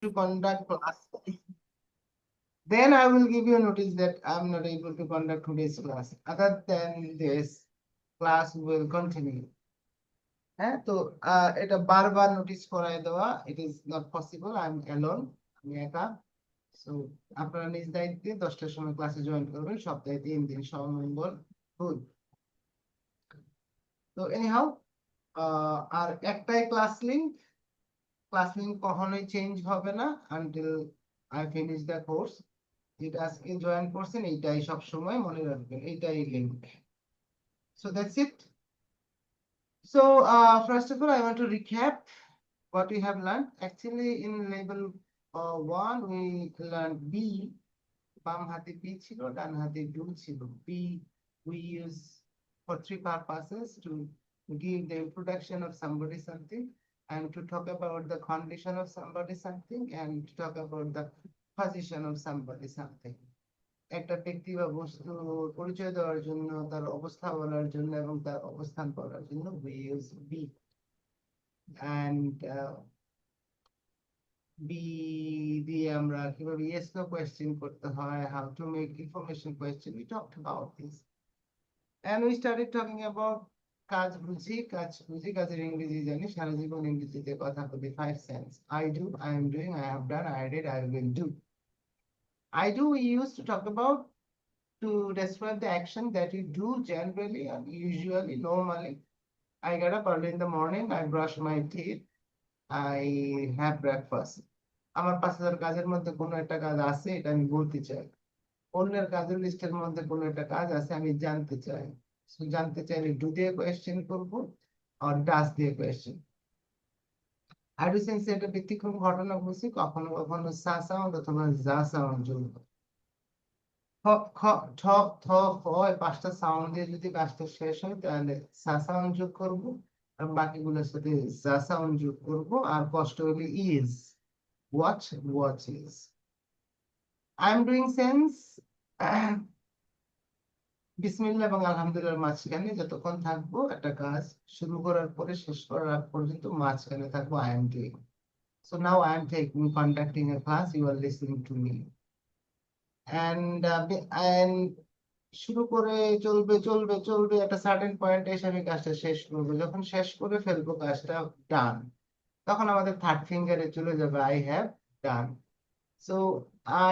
to conduct class. Then I will give you a notice that I'm not able to conduct today's class. Other than this, class will continue. হ্যাঁ তো এটা বারবার notice করায় দেওয়া ইট is not possible I am alone আমি একা so আপনারা নিজ দায়িত্বে 10টার সময় ক্লাসে জয়েন করবেন সপ্তাহে 3 দিন সোমবার বুধ তো এনিহাউ আর একটাই ক্লাস লিংক কখনোই চেঞ্জ হবে না until I finish the course যেটা আজকে জয়েন করছেন এইটাই সব সময় মনে রাখবেন এইটাই link so that's it So, first of all, I want to recap what we have learned. Actually, in level 1, we learned B. বাম হাতে B ছিল, ডান হাতে do ছিল. B we use for 3 purposes: to give the introduction of somebody something, and to talk about the condition of somebody something, and to talk about the position of somebody something. একটা ব্যক্তি বা বস্তু পরিচয় দেওয়ার জন্য, তার অবস্থা বলার জন্য এবং তার অবস্থান বলার জন্য we use B. And B দিয়ে আমরা কিভাবে yes no question করতে হয়, how to make information question, we talked about this. And we started talking about কাজ বুঝি কাজের ইংরেজি জানি, সারা জীবন ইংরেজিতে কথা বলি, 5 cents. I do, I am doing, I have done, I did, I will do. I do we used to talk about to describe the action that we do generally and usually, normally. I get up early in the morning, I brush my teeth, I have breakfast. আমার 5,000 কাজের মধ্যে কোনো একটা কাজ আছে এটা আমি বলতে চাই, অন্যের কাজের লিস্টের মধ্যে কোনো একটা কাজ আছে আমি জানতে চাই। So, জানতে চাইলে ডু দিয়ে কোয়েশ্চেন করবো আর ডাস দিয়ে কোয়েশ্চেন। হাইড্রোসেন্সে একটা ব্যতিক্রম ঘটনা বলছি, কখনো কখনো সা সাউন্ড অথবা জা সাউন্ড যোগ খ খ ঠ থ ফ এই 5টা সাউন্ড দিয়ে যদি কাজটা শেষ হয় তাহলে সা সাউন্ড যোগ করবো আর বাকিগুলোর সাথে জা সাউন্ড যোগ করবো আর কষ্ট হলে is watch is. I'm doing sense বিসমিল্লাহ এবং আলহামদুলিল্লাহর মাঝখানে যতক্ষণ থাকবো একটা কাজ শুরু করার পরে শেষ করার আগ পর্যন্ত মাঝখানে থাকবো I am doing. So now I am conducting a class, you are listening to me. And শুরু করে চলবে একটা সার্টেন পয়েন্টে এসে আমি কাজটা শেষ করবো, যখন শেষ করে ফেলবো কাজটা ডান, তখন আমাদের থার্ড ফিঙ্গারে চলে যাবে I have done. So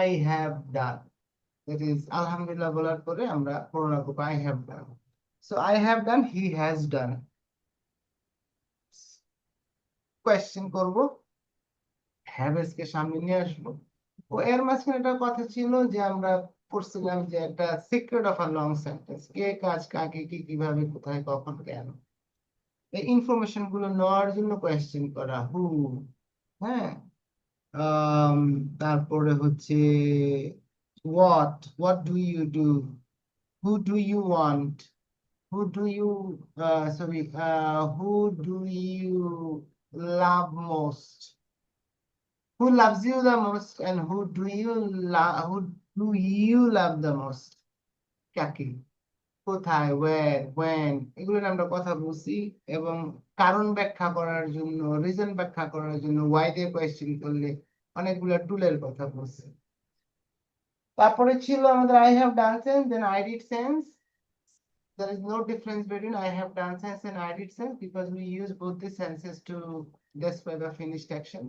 I have done, that is আলহামদুলিল্লাহ বলার পরে আমরা প্রণাম করবো I have done. So I have done, he has done. Question করব, হ্যাভেস কে সামনে নিয়ে আসবো। ও এর মাঝখানে একটা কথা ছিল যে আমরা পড়ছিলাম যে একটা secret of a long sentence, কে কাজ কাকে কি কিভাবে কোথায় কখন কেন, এই ইনফরমেশন গুলো নেওয়ার জন্য কোয়েশ্চেন করা হু, হ্যাঁ তারপরে হচ্ছে what do you do, who do you want, who do you who do you love most, who loves you the most, and who do you love the most, কাকে কোথায় where when এগুলো নিয়ে আমরা কথা বলছি এবং কারণ ব্যাখ্যা করার জন্য, রিজন ব্যাখ্যা করার জন্য why দিয়ে কোয়েশ্চেন করলে অনেকগুলো টুলের কথা বলছি। তারপরে ছিল আমাদের I have done sense, then I did sense. There is no difference between I have done sense and I did sense because we use both the senses to describe a finished action.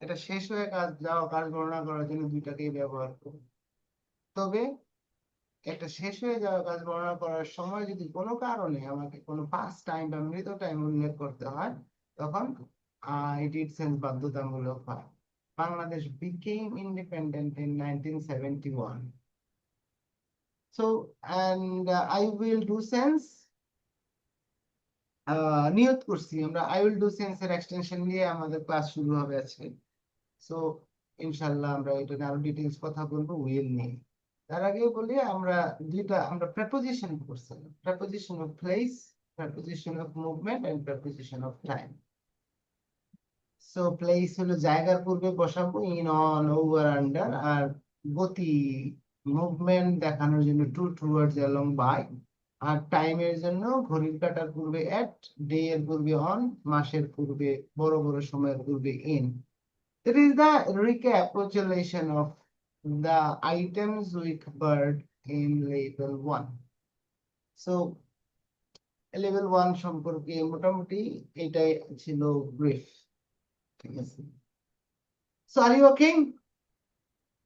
এটা শেষ হয়ে কাজ যাওয়া কাজ গণনা করার জন্য দুইটাকেই ব্যবহার করি। তবে একটা শেষ হয়ে যাওয়া কাজ গণনা করার সময় যদি কোনো কারণে আমাকে কোনো পাস্ট টাইম বা মৃত টাইম উল্লেখ করতে হয় তখন I did sense বাধ্যতামূলক হয়। Bangladesh became independent in 1971. So, and I will do sense নিয়ত করছি আমরা I will do sense এর এক্সটেনশন দিয়ে আমাদের ক্লাস শুরু হবে আজকে। সো ইনশাআল্লাহ আমরা এটা আরো ডিটেইলস কথা বলবো উইল নিয়ে। তার আগে বলি আমরা প্রেপোজিশন করছি, preposition of place, preposition of movement and preposition of time. So place হলো জায়গার পূর্বে বসাবো ইন অন ওভার আন্ডার, আর গতি মুভমেন্ট দেখানোর জন্য টু টুয়ার্ডস অ্যালং বাই, আর টাইমের জন্য ঘড়ির কাঁটার পূর্বে এট, ডে এর পূর্বে অন, মাসের পূর্বে বড় বড় সময়ের পূর্বে in. It is the recapitulation of the items we covered in level 1. So level 1 সম্পর্কে মোটামুটি এটাই ছিল ব্রিফ, ঠিক আছে? So are you okay?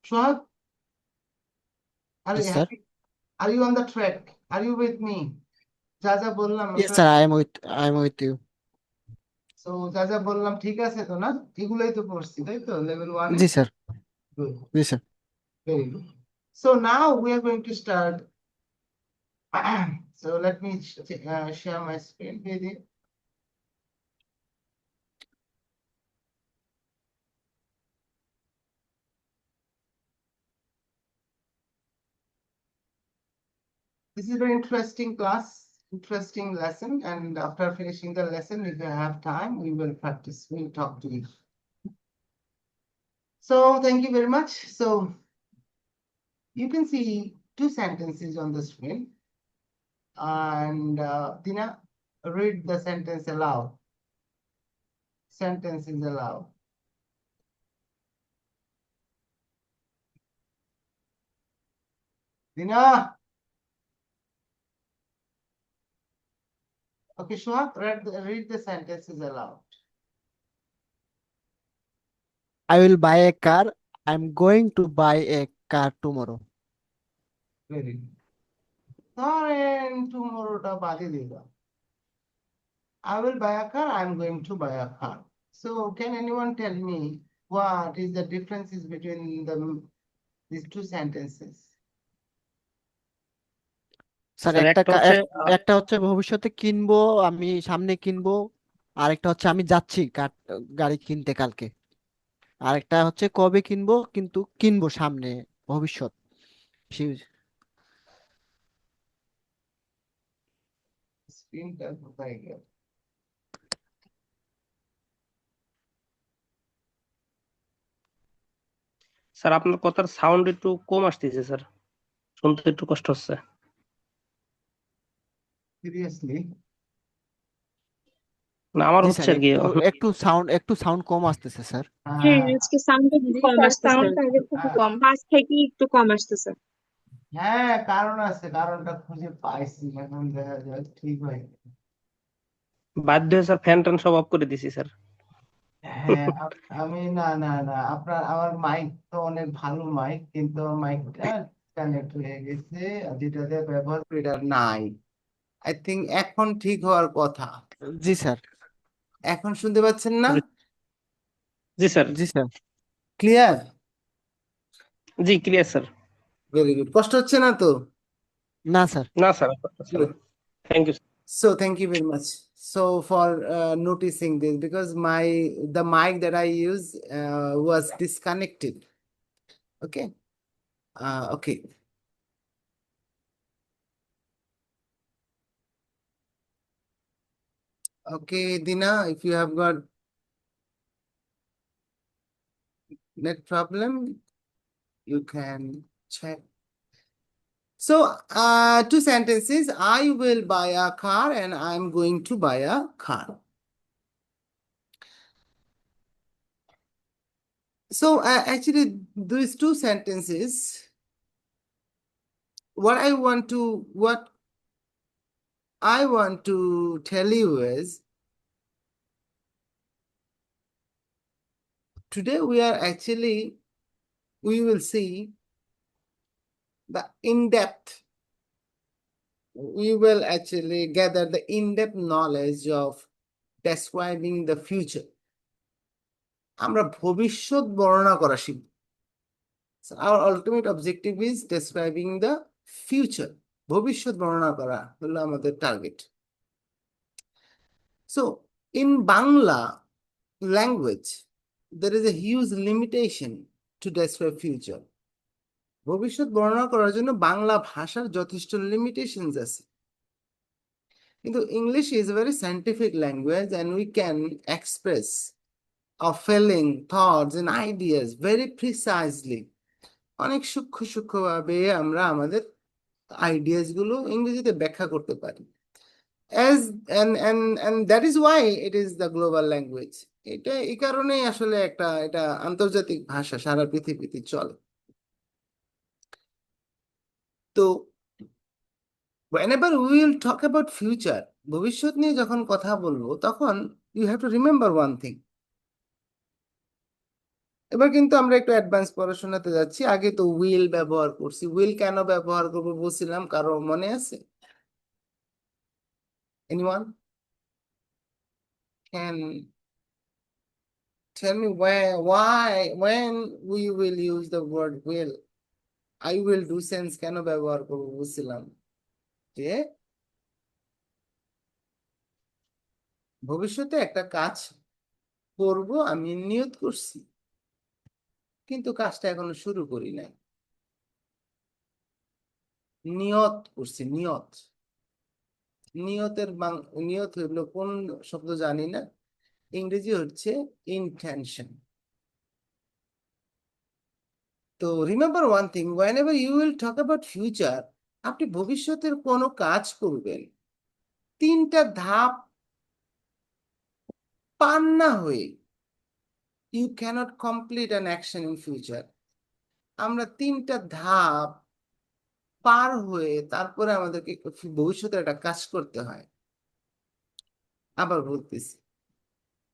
Sohag? Are Yes, you sir. happy? Are you on the track? Are you with me? যা যা বললাম Yes, sir. I am with you. So যা যা বললাম ঠিক আছে তো না? এগুলাই তো পড়ছি তাই তো level 1 A? G sir, Good. G sir. Very good. So now we are going to start. So let me share my screen with you. This is a very interesting class, interesting lesson. And after finishing the lesson, if you have time, we will practice. We'll talk to you. So thank you very much. So you can see two sentences on the screen. And Dina, read the sentence aloud. Sentences aloud. Dina. Okay, Shuhak, read the sentences aloud. I will buy a car. I'm going to buy a car tomorrow. Very good. ধরেন tomorrowটা বাদে দিলাম। I will buy a car. I'm going to buy a car. So can anyone tell me what is the differences between these two sentences? Sir sir একটা একটা হচ্ছে একটা হচ্ছে ভবিষ্যতে কিনবো, আমি সামনে কিনবো। আরেকটা হচ্ছে আমি যাচ্ছি গাড়ি কিনতে কালকে। আরেকটা হচ্ছে কবে কিনবো, কিন্তু কিনবো সামনে, ভবিষ্যৎ। স্ক্রিনটা কোথায় গেল? স্যার আপনার কথার সাউন্ড একটু কম আসতেছে স্যার, শুনতে একটু কষ্ট হচ্ছে। Seriously? না আমার জি হচ্ছে স্যার, আর কি। একটু সাউন্ড কম আসতেছে স্যার। হ্যাঁ, আজকে সাউন্ড একটু কম আসতেছে, সাউন্ডটা আগের থেকে কম, পাঁচ থেকে একটু কম আসতেছে। হ্যাঁ, কারণ আছে, কারণটা খুঁজে পাইছি, এখন দেখা যাক ঠিক হয়। বাধ্য হয়ে স্যার ফ্যান ট্যান সব অফ করে দিছি স্যার। হ্যাঁ, আমি না না না আমার মাইক তো অনেক ভালো মাইক, কিন্তু আমার মাইকটা কানেক্ট হয়ে গেছে, যেটাতে ব্যবহার করি এটা নাই। আই থিঙ্ক এখন ঠিক হওয়ার কথা। জি স্যার। এখন শুনতে পাচ্ছেন না? জি স্যার। জি স্যার। ক্লিয়ার? জি ক্লিয়ার স্যার। Very good. কষ্ট হচ্ছে না তো? না স্যার। না sir, thank you. So thank you very much. So for noticing this, because the mic that I use was disconnected. Okay. Okay. Okay, Dina, if you have got net problem, you can check. So, two sentences. I will buy a car and I'm going to buy a car. So, actually, these two sentences, what I want to tell you is, today we will see the in-depth, we will actually gather the in-depth knowledge of describing the future. আমরা ভবিষ্যৎ বর্ণনা করা শিখব। So our ultimate objective is describing the future. ভবিষ্যৎ বর্ণনা করা হলো আমাদের target. So in Bangla language, there is a huge limitation to describe future. ভবিষ্যৎ বর্ণনা করার জন্য বাংলা ভাষার যথেষ্ট লিমিটেশনস আছে। কিন্তু English is a very scientific language and we can express our feeling, thoughts and ideas very precisely. অনেক সূক্ষ্মভাবে আমরা আমাদের আইডিয়াস গুলো ইংরেজিতে ব্যাখ্যা করতে পারি। And that is why it is the global language. এটা এই কারণেই আসলে এটা আন্তর্জাতিক ভাষা, সারা পৃথিবীতে চলে। তো whenever we will talk about future, ভবিষ্যৎ নিয়ে যখন কথা বলবো তখন you have to remember one thing. এবার কিন্তু আমরা একটু অ্যাডভান্স পড়াশোনাতে যাচ্ছি। আগে তো উইল ব্যবহার করছি। উইল কেন ব্যবহার করবো বলছিলাম, কারো মনে আছে? Anyone can tell me when we will use the word will? I will do sense কেন ব্যবহার করবো বলছিলাম যে ভবিষ্যতে একটা কাজ করব, আমি নিয়ত করছি, কিন্তু কাজটা এখনো শুরু করি নাই। নিয়ত করছি, নিয়ত। নিয়ত হইলো কোন শব্দ জানি না, ইংরেজি হচ্ছে ইনটেনশন। তো remember one thing, whenever you will talk about future, আপনি ভবিষ্যতের কোনো কাজ করবেন, 3টা ধাপ পার না হয়ে you cannot complete an action in future. আমরা 3টা ধাপ পার হয়ে তারপরে আমাদেরকে ভবিষ্যতে একটা কাজ করতে হয়। আবার বলতেছি,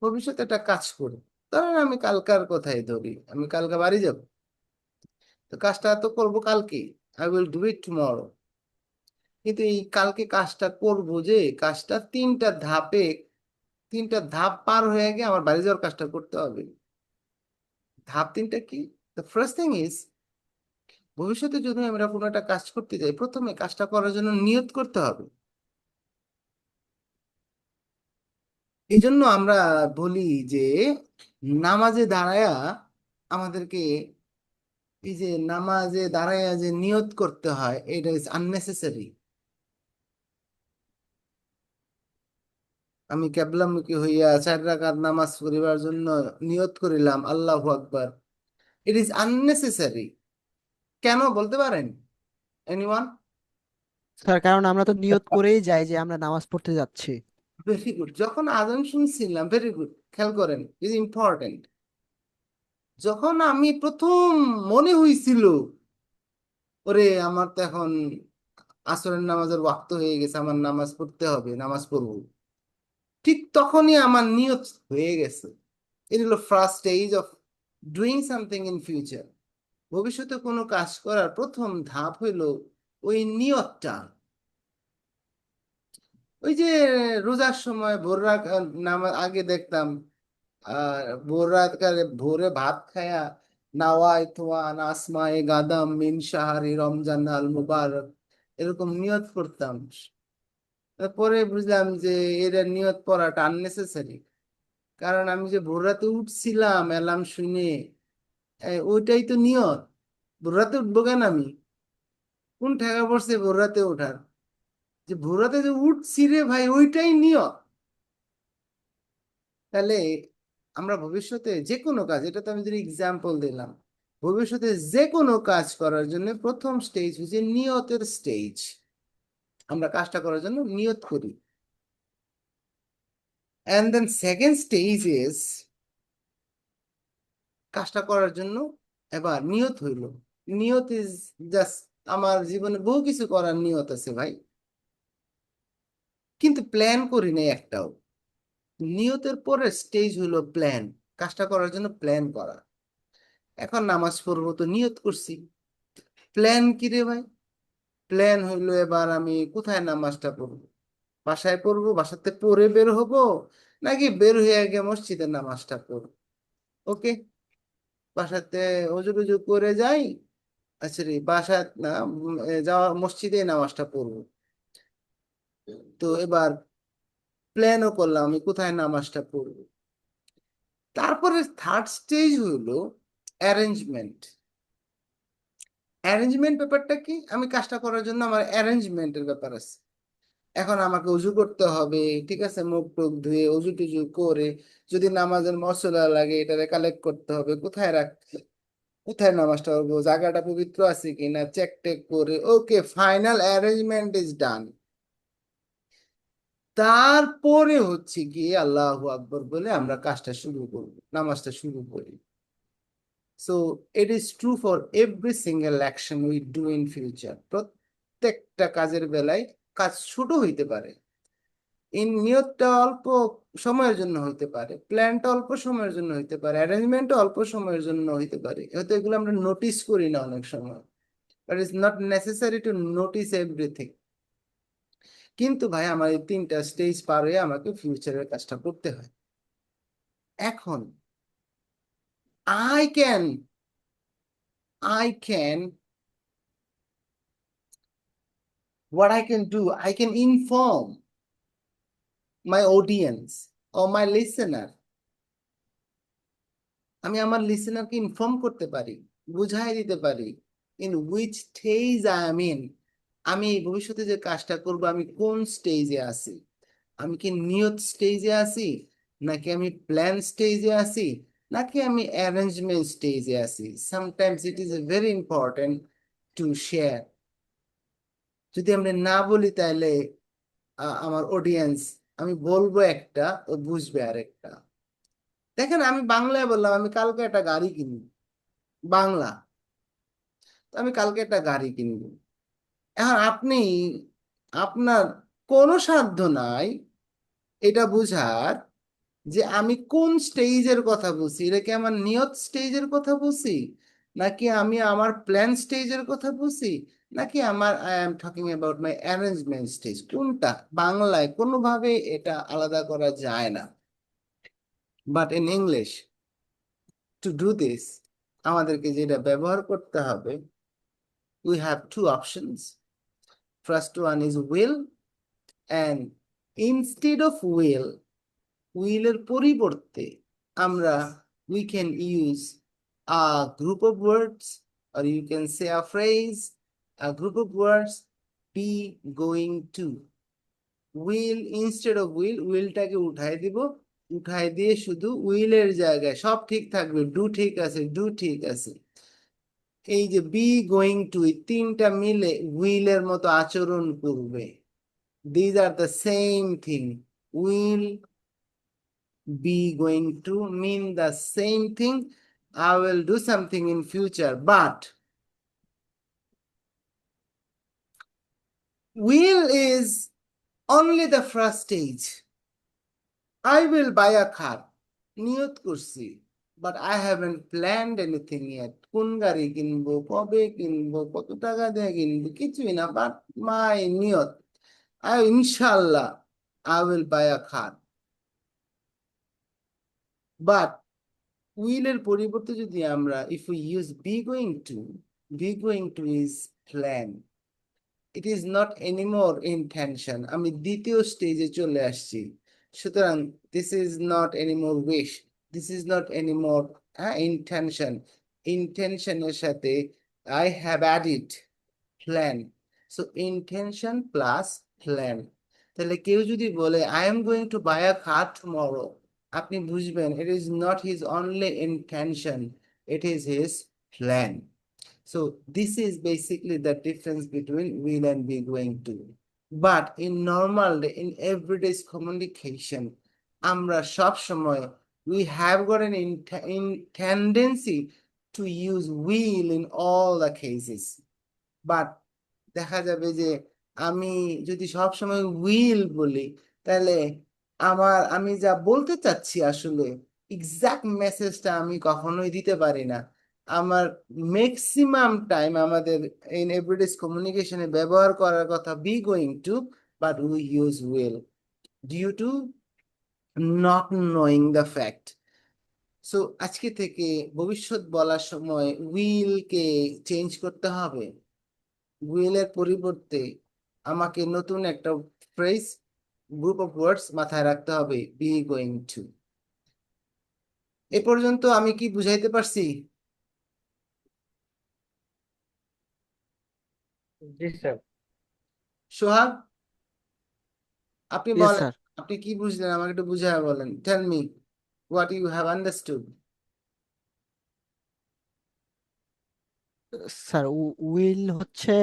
ভবিষ্যতে একটা কাজ করি, ধরেন আমি কালকার কথাই ধরি, আমি কালকে বাড়ি যাব, তো কাজটা তো করবো কালকে, I will do it tomorrow. কিন্তু এই কালকে কাজটা করব, যে কাজটা 3টা ধাপ পার হয়ে গিয়ে আমার বাড়ি যাওয়ার কাজটা করতে হবে। ধাপ 3টা কি? দ্য ফার্স্ট থিং ইজ, ভবিষ্যতে যদি আমরা কোনো একটা কাজ করতে যাই, প্রথমে কাজটা করার জন্য নিয়ত করতে হবে। এই জন্য আমরা বলি যে নামাজে দাঁড়ায়া আমাদেরকে, এই যে নামাজে দাঁড়ায়া যে নিয়ত করতে হয়, এটা ইজ আননেসেসারি। আমি কেবলামুখী হইয়া 4 রাকাত নামাজ পড়িবার জন্য নিয়ত করিলাম, আল্লাহু আকবার, ইট ইজ আননেসেসারি। কেন বলতে পারেন এনিওয়ান? স্যার, কারণ আমরা তো নিয়ত করেই যাই যে আমরা নামাজ পড়তে যাচ্ছি। Very good. যখন আজান শুনছিলাম, ভেরি গুড, খেয়াল করেন, ইজ ইম্পর্টেন্ট। যখন আমি প্রথম মনে হইছিল ওরে আমার তো এখন আসরের নামাজের ওয়াক্ত হয়ে গেছে, আমার নামাজ পড়তে হবে, নামাজ পড়বো, ঠিক তখনই আমার নিয়ত হয়ে গেছে। এটা হলো first stage of doing something in future. ভবিষ্যতে কোনো কাজ করার প্রথম ধাপ হইলো ওই নিয়তটা। ওই যে রোজার সময় ভোর রাত নামাজ আগে দেখতাম, ভোর রাত ভোরে ভাত খায়া নাওয়াইতু আন আসমায়ে গাদাম মিন শাহরি রমজান আল মুবারক, এরকম নিয়ত করতাম। পরে বুঝলাম যে এটা নিয়ত পড়াটা আননেসেসারি। কারণ আমি যে ভোর রাতে উঠছিলাম অ্যালার্ম শুনে, ওইটাই তো নিয়ত। ভোর রাতে উঠবো কেন আমি? কোন ঠেকা পড়ছে ভোর রাতে ওঠার? যে ভোর রাতে যে উঠছি রে ভাই, ওইটাই নিয়ত। তাহলে আমরা ভবিষ্যতে যে কোনো কাজ, এটা তো আমি যদি এক্সাম্পল দিলাম, ভবিষ্যতে যে কোনো কাজ করার জন্য প্রথম স্টেজ হচ্ছে নিয়তের স্টেজ। আমরা কাজটা করার জন্য নিয়ত করি, and then second stage is কাজটা করার জন্য এবার নিয়ত হইল। নিয়ত ইজ জাস্ট, আমার জীবনে বহু কিছু করার নিয়ত আছে ভাই, কিন্তু প্ল্যান করি নাই একটাও। নিয়তের পরে স্টেজ হইলো প্ল্যান, কাজটা করার জন্য প্ল্যান করা। এখন নামাজ পড়বো তো নিয়ত করছি, প্ল্যান কি রে ভাই? প্ল্যান হইলো এবার আমি কোথায় নামাজটা পড়বো, বাসায় পড়বো, বাসাতে পড়ে বের হব, নাকি বের হয়ে গিয়ে মসজিদে নামাজটা পড়বো। ওকে, বাসাতে অজু টজু করে যাই, আচ্ছা রে বাসা না, যাওয়া মসজিদে নামাজটা পড়বো। তো এবার প্ল্যানও করলাম আমি কোথায় নামাজটা পড়বো। তারপরে থার্ড স্টেজ হইলো অ্যারেঞ্জমেন্ট। অ্যারেঞ্জমেন্ট ব্যাপারটা কি? আমি কাজটা করার জন্য আমার অ্যারেঞ্জমেন্টের ব্যাপার আছে। এখন আমাকে উজু করতে হবে, ঠিক আছে, মুখ টুক ধুয়ে উজু টুজু করে, যদি নামাজের মশলা লাগে এটারে কালেক্ট করতে হবে, কোথায় রাখতে, কোথায় নামাজটা পড়বো, জায়গাটা পবিত্র আছে কিনা চেক টেক করে, ওকে, ফাইনাল অ্যারেঞ্জমেন্ট ইজ ডান। তারপরে হচ্ছে গিয়ে আল্লাহু আকবর বলে আমরা কাজটা শুরু করব, নামাজটা শুরু করি। So it is true for every single action we do in future. প্রত্যেকটা কাজের বেলায় কাজ ছোট হইতে পারে, নিয়তটা অল্প সময়ের জন্য হইতে পারে, প্ল্যানটা অল্প সময়ের জন্য হইতে পারে, অ্যারেঞ্জমেন্টটা অল্প সময়ের জন্য হইতে পারে, হয়তো এগুলো আমরা নোটিস করি না অনেক সময়, but it's not necessary to notice everything. কিন্তু ভাই আমার এই 3টা স্টেজ পার হয়ে আমাকে ফিউচারের কাজটা করতে হয়। এখন I can I can what I can do, I can inform my audience or my listener। আমি আমার লিসেনারকে ইনফর্ম করতে পারি, বুঝাই দিতে পারি in which stage I am in. আমি এই ভবিষ্যতে যে কাজটা করব আমি কোন স্টেজে আছি। আমি কি নিয়ত স্টেজে আছি, নাকি আমি প্ল্যান স্টেজে আছি, নাকি আমি অ্যারেঞ্জমেন্ট স্টেজে আছি। Sometimes it is very important to share. যদি আমরা না বলি তাহলে আমার অডিয়েন্স, আমি বলবো একটা, ও বুঝবে আরেকটা। দেখেন আমি বাংলায় বললাম আমি কালকে একটা গাড়ি কিনবো, বাংলা, তো আমি কালকে একটা গাড়ি কিনবো। এখন আপনি, আপনার কোনো সাধ্য নাই এটা বুঝার যে আমি কোন স্টেজের কথা বলছি। এটা কি আমার নিয়ত স্টেজের কথা বলছি, নাকি আমি আমার প্ল্যান স্টেজের কথা বলছি, নাকি আমার I am talking about my arrangement stage. কোনটা? বাংলায় কোনোভাবে এটা আলাদা করা যায় না, but in English to do this আমাদেরকে যেটা ব্যবহার করতে হবে, we have two options. First one is will, and instead of উইলের পরিবর্তে আমরা we can use a group of words, or you can say a phrase, a group of words, be going to। will instead of willটাকে উঠাই দিব, উঠাই দিয়ে শুধু উইলের জায়গায় সব ঠিক থাকবে, ডু ঠিক আছে, ডু ঠিক আছে। এই যে বি গোয়িং টু, এই 3টা মিলে উইলের মতো আচরণ করবে। These are the same thing. Will, be going to mean the same thing. I will do something in future, but will is only the first stage। I will buy a car, নিয়ত করছি, but I haven't planned anything yet। কোন গাড়ি কিনবো, কবে কিনবো, কত টাকা দিয়ে কিনবো, কিছুই না, but my নিয়ত, inshallah I will buy a car। but উইলের পরিবর্তে যদি আমরা if we use be going to is plan। it is not anymore intention। আমি দ্বিতীয় স্টেজে চলে আসছি। সুতরাং this is not anymore wish, this is not anymore intention। intentionের সাথে I have added plan। so intention plus plan। তাহলে কেউ যদি বলে I am going to buy a car tomorrow, আপনি বুঝবেন it is not his only intention, it is his plan। so this is basically the difference between will and be going to। but in normal day, in everyday communication, আমরা সব সময় we have got an in tendency to use will in all the cases। But দেখা যাবে যে আমি যদি সব সময় উইল বলি, তাহলে আমি যা বলতে চাচ্ছি আসলে এক্সাক্ট মেসেজটা আমি কখনোই দিতে পারি না। আমার ম্যাক্সিমাম টাইম আমাদের ইন এভরিডে কমিউনিকেশনে ব্যবহার করার কথা be going to, but we use will due to not knowing the fact. So আজকে থেকে ভবিষ্যৎ বলার সময় উইলকে চেঞ্জ করতে হবে। উইলের পরিবর্তে আমাকে নতুন একটা ফ্রেজ, গ্রুপ অফ ওয়ার্ডস মাথায় রাখতে হবে, বি গোয়িং টু। এ পর্যন্ত আমি কি বুঝাইতে পারছি? জি স্যার। সোহাগ, আপনি ইয়েস বলেন, স্যার। আপনি কি বুঝলেন আমাকে একটু বুঝায় বলেন। Tell me what you have understood. Sir will হচ্ছে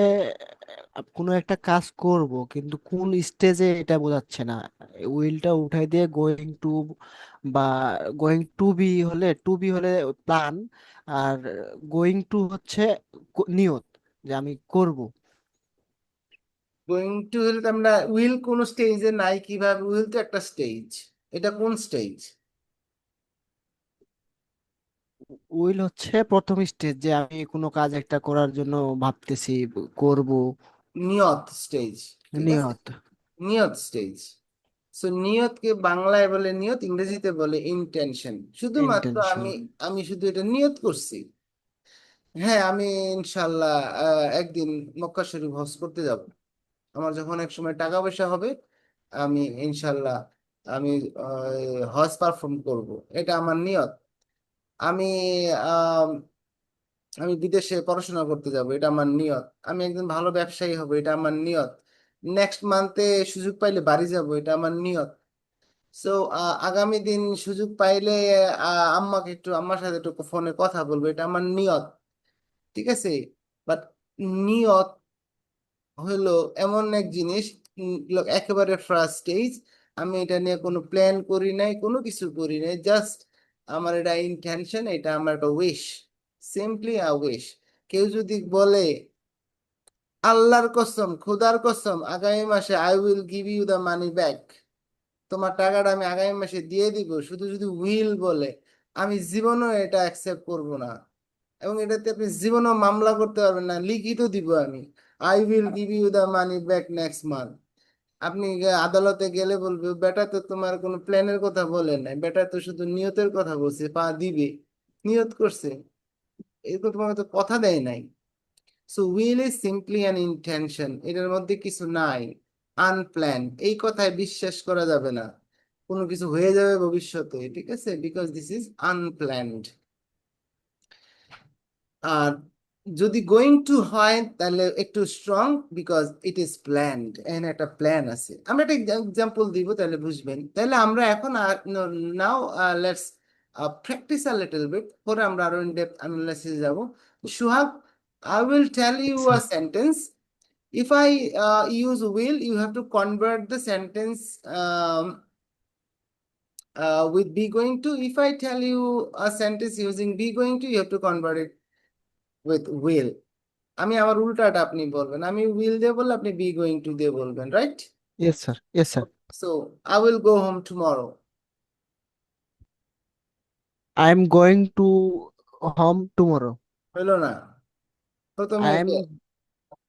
কোনো একটা কাজ করব কিন্তু কোন স্টেজে এটা বোঝাচ্ছে না, উইলটা উঠাই দিয়ে গোয়িং টু বা গোয়িং টু বি হলে প্ল্যান, আর গোয়িং টু হচ্ছে নিয়ত যে আমি করব। গোয়িং টু হলে তো আমরা উইল কোন স্টেজে নাই, কিভাবে উইল তো একটা স্টেজ, এটা কোন স্টেজ? উইল হচ্ছে প্রথম স্টেজ, যে আমি কোনো কাজ একটা করার জন্য ভাবতেছি, করব। নিয়ত স্টেজ, ঠিক আছে, নিয়ত। নিয়ত স্টেজ। সো নিয়তকে বাংলায় বলে নিয়ত, ইংরেজিতে বলে ইন্টেনশন। শুধুমাত্র ইন্টেনশন। আমি শুধু এটা নিয়ত করছি, হ্যাঁ আমি ইনশাল্লাহ একদিন মক্কা শরীফ হজ করতে যাব। আমার যখন এক সময় টাকা পয়সা হবে, আমি ইনশাল্লাহ আমি হজ পারফর্ম করব, এটা আমার নিয়ত। আমি আম, আমি বিদেশে পড়াশোনা করতে যাব, এটা আমার নিয়ত। আমি একজন ভালো ব্যবসায়ী হব, এটা আমার নিয়ত। নেক্সট মান্থে সুযোগ পাইলে বাড়ি যাব, এটা আমার নিয়ত। সো আগামী দিন সুযোগ পাইলে আম্মার সাথে একটু ফোনে কথা বলবো, এটা আমার নিয়ত, ঠিক আছে। বাট নিয়ত হলো এমন এক জিনিস, একেবারে ফার্স্ট স্টেজ। আমি এটা নিয়ে কোনো প্ল্যান করি নাই, কোনো কিছু করি নাই, জাস্ট আমার এটা ইন্টেনশন, এটা আমার একটা উইশ, সিম্পলি আ উইশ। কেউ যদি বলে আল্লাহর কসম, খোদার কসম, আগামী মাসে I will give you the money back, তোমার টাকাটা আমি আগামী মাসে দিয়ে দিব, শুধু যদি উইল বলে, আমি জীবনও এটা অ্যাকসেপ্ট করব না। এবং এটাতে আপনি জীবনও মামলা করতে পারবেন না, লিখিত দিব আমি, I will give you the money back next month. আপনি আদালতে গেলে বলবে বেটা তো তোমার কোনো প্ল্যানের কথা বলে নাই, বেটা তো শুধু নিয়তের কথা বলছে, পা দিবে, নিয়ত করছে, এরকম তোমাকে তো কথা দেয় নাই। So will is simply an intention, এটার মধ্যে কিছু নাই আনপ্ল্যান, এই কথায় বিশ্বাস করা যাবে না কোনো কিছু হয়ে যাবে ভবিষ্যতে, ঠিক আছে, বিকজ দিস ইজ আনপ্ল্যান্ড। আর যদি গোয়িং টু হয় তাহলে একটু strong, because it is planned, এখানে একটা প্ল্যান আছে। আমরা একটা এক্সাম্পল দিব তাহলে বুঝবেন। তাহলে আমরা এখন now let's practise a little bit, পরে আমরা আরো ইন ডেপথ অ্যানালাইসিস যাব। সোহাগ, I will tell you a আচ্ছা। sentence. If I use will, you have to convert the sentence with be going to. If I tell you a sentence using be going to, you have to convert it with will. আমি আমার উল্টাটা আপনি বলবেন, আমি will দিয়ে বললে আপনি B going two দিয়ে বলবেন, right? Yes sir, yes sir. So I will go home tomorrow, I am going two home tomorrow. হইলো না প্রথমে আই এম এটা?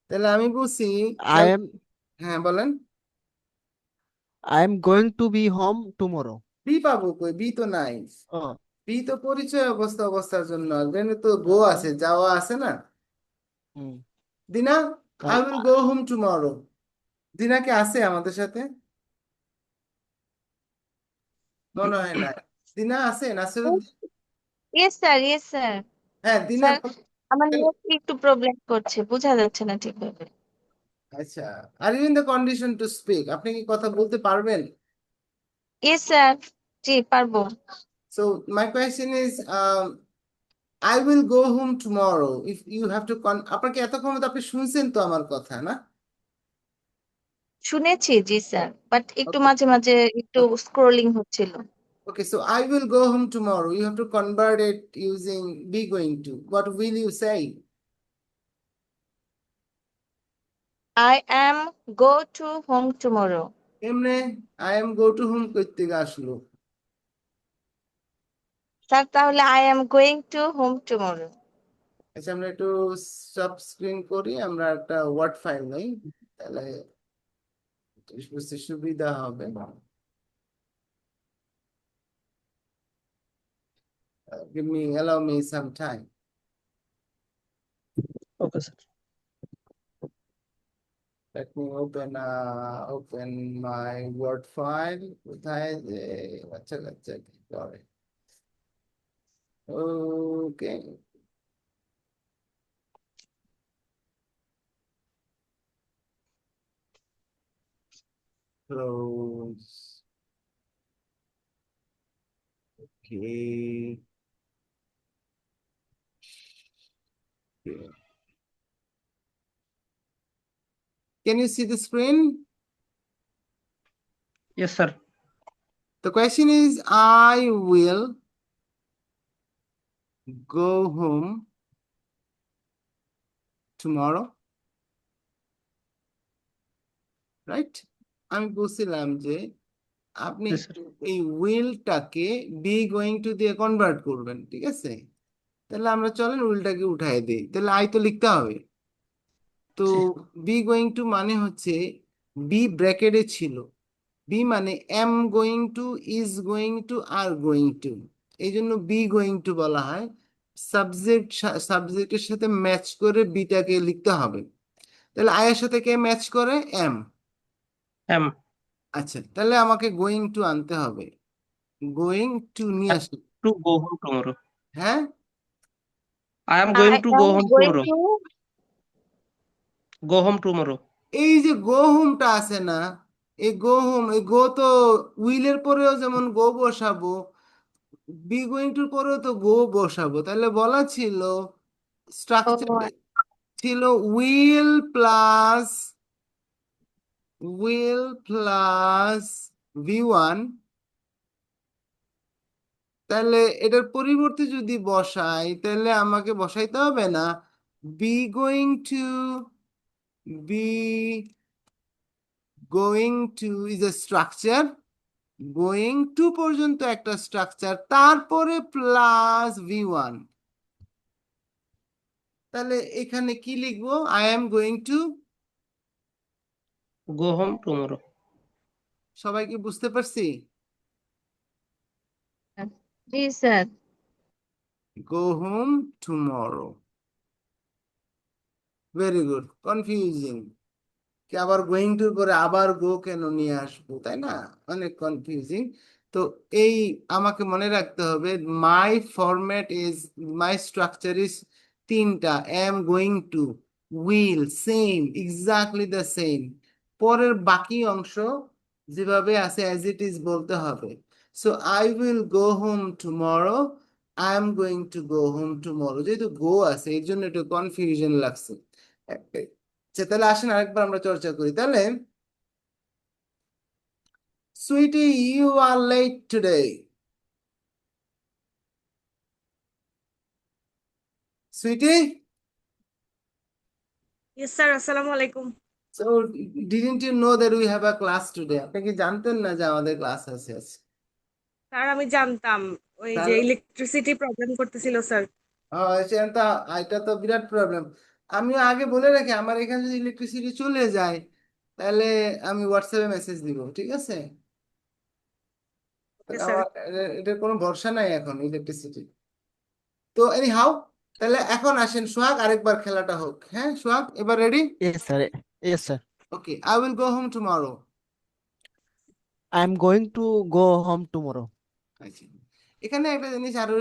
তাহলে আমি বুঝছি, আই খেয়াল, এম হ্যাঁ বলেন। I am going to be home tomorrow. Be পাবো কই? বি তো নাই। ও। বি তো পরিচয় অবস্থার জন্য, দেন তো গো আচ্ছা। আছে, যাওয়া আছে না। হুম। দিনা, আই তাহলে উইল গো হোম টুমরো। দিনা কি আছে আমাদের সাথে? মনে হয় না। দিনা আছে, Nasiruddin? Yes sir, yes sir. হ্যাঁ দিনা স্যার, আমার নেট একটু প্রবলেম করছে, বোঝা যাচ্ছে না ঠিকভাবে। আচ্ছা, are you in the condition to speak, আপনি কি কথা বলতে পারবেন? ইয়েস স্যার, জি পারবো। So my question is I will go home tomorrow. If you have to আপনাকে এতক্ষণ তো আপনি শুনছেন তো আমার কথা না? শুনেছি জি স্যার, বাট একটু Okay. মাঝে মাঝে একটু স্ক্রোলিং হচ্ছিল। Okay, so I will go home tomorrow. You have to convert it using be going to. What will you say? I am go to home tomorrow. এমনে I am go to home কই থেকে আসলো? Sir তাহলে I am going to home tomorrow. আচ্ছা আমরা একটু sub screen করি, আমরা একটা ওয়ার্ড ফাইল নেই, তাহলে বুঝতে সুবিধা হবে। Allow me some time. Okay sir. Let me open my word file. কোথায় যে আচ্ছা আচ্ছা কি করে? Okay. Close. Okay. Okay. Can you see the screen? Yes, sir. The question is, I will go home tomorrow, right? আমি বলছিলাম যে আপনি Yes, sir. এই উইলটাকে বি গোয়িং টু দিয়ে কনভার্ট করবেন, ঠিক আছে? তাহলে আমরা চলেন উইলটাকে উঠাই দিই, তাহলে আই তো লিখতে হবে। তো জি। বি গোয়িং টু মানে হচ্ছে বি ব্র্যাকেটে ছিল, বি মানে M going to, is going two, are going to, এই জন্য বি গোয়িং টু বলা হয়। সাবজেক্টের সাথে ম্যাচ করে বিটাকে লিখতে হবে। তাহলে আয়ের সাথে কে ম্যাচ করে? এম। Am. আচ্ছা, তাহলে আমাকে গোয়িং টু আনতে হবে, গোয়িং টু নিয়ে Am আসি। to go home tomorrow. হ্যাঁ, I am I going to go am home going tomorrow. to Go home tomorrow. এই যে গো হোমটা আছে না, এই গো হোম, এই গো তো উইলের পরেও যেমন গো বসাবো, বি গোয়িং টুর পরেও তো গো বসাবো, তাহলে বলা ছিল স্ট্রাকচারটা oh, ছিল উইল প্লাস ভি1। তাহলে এটার পরিবর্তে যদি বসাই, তাহলে আমাকে বসাইতে হবে না B going to, B going to is a structure, going to পর্যন্ত একটা স্ট্রাকচার, তারপরে প্লাস ভি1। তাহলে এখানে কি লিখবো? I am going to, Go home tomorrow. সবাই কি বুঝতে পারছি? জি sir. Go home tomorrow. Very good. Confusing কি আবার গোয়িং টুর পরে আবার গো কেন নিয়ে আসবো, তাই না? অনেক কনফিউজিং। তো এই আমাকে মনে রাখতে হবে, my format is, my structure is তিনটা, am going to, will, same, exactly the same. পরের বাকি অংশ যেভাবে আছে অ্যাজ ইট ইজ বলতে হবে। So I will go home tomorrow, I am going to go home tomorrow, যেহেতু গো আছে এর জন্য একটু কনফিউশন লাগছে। আচ্ছা, তাহলে আসেন আরেকবার আমরা চর্চা করি তাহলে। Sweety, you are late today. Sweety, yes sir, আসসালামু আলাইকুম। so didn't you know that we have a class today? আপনি কি জানতেন না যে আমাদের ক্লাস আছে আজকে? স্যার আমি জানতাম, ওই যে তাহলে ইলেকট্রিসিটি প্রবলেম করতেছিল স্যার। এটা তো বিরাট প্রবলেম। আমিও আগে বলে রাখি, আমার এখানে যদি ইলেকট্রিসিটি চলে যায়, তাহলে আমি হোয়াটসঅ্যাপে মেসেজ দিব, ঠিক আছে? Okay sir. আমার এটার কোনো ভরসা নাই এখন ইলেকট্রিসিটি। তো এনি হাউ, তাহলে এখন আসেন সোহাগ, আরেকবার খেলাটা হোক। হ্যাঁ সোহাগ, এবার ready? Yes, sir. Yes, sir. Okay, I will go home tomorrow. I'm going to go home tomorrow. আচ্ছা, এখানে একটা জিনিস আরো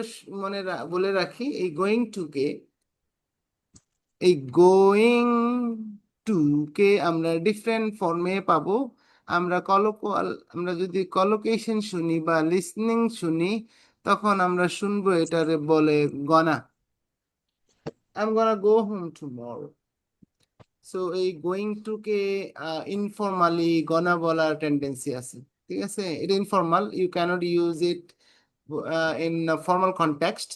বলে রাখি, এই গোয়িং টু কে, এই গোয়িং টু কে আমরা ডিফারেন্ট ফর্মে পাবো। আমরা যদি কলোকেশন শুনি বা লিসনিং শুনি, তখন আমরা শুনবো এটারে বলে gonna. I am gonna go home tomorrow. So এই গোয়িং টু কে ইনফর্মালি গনা বলার টেন্ডেন্সি আছে, ঠিক আছে? এটা informal, you can't use it in formal context.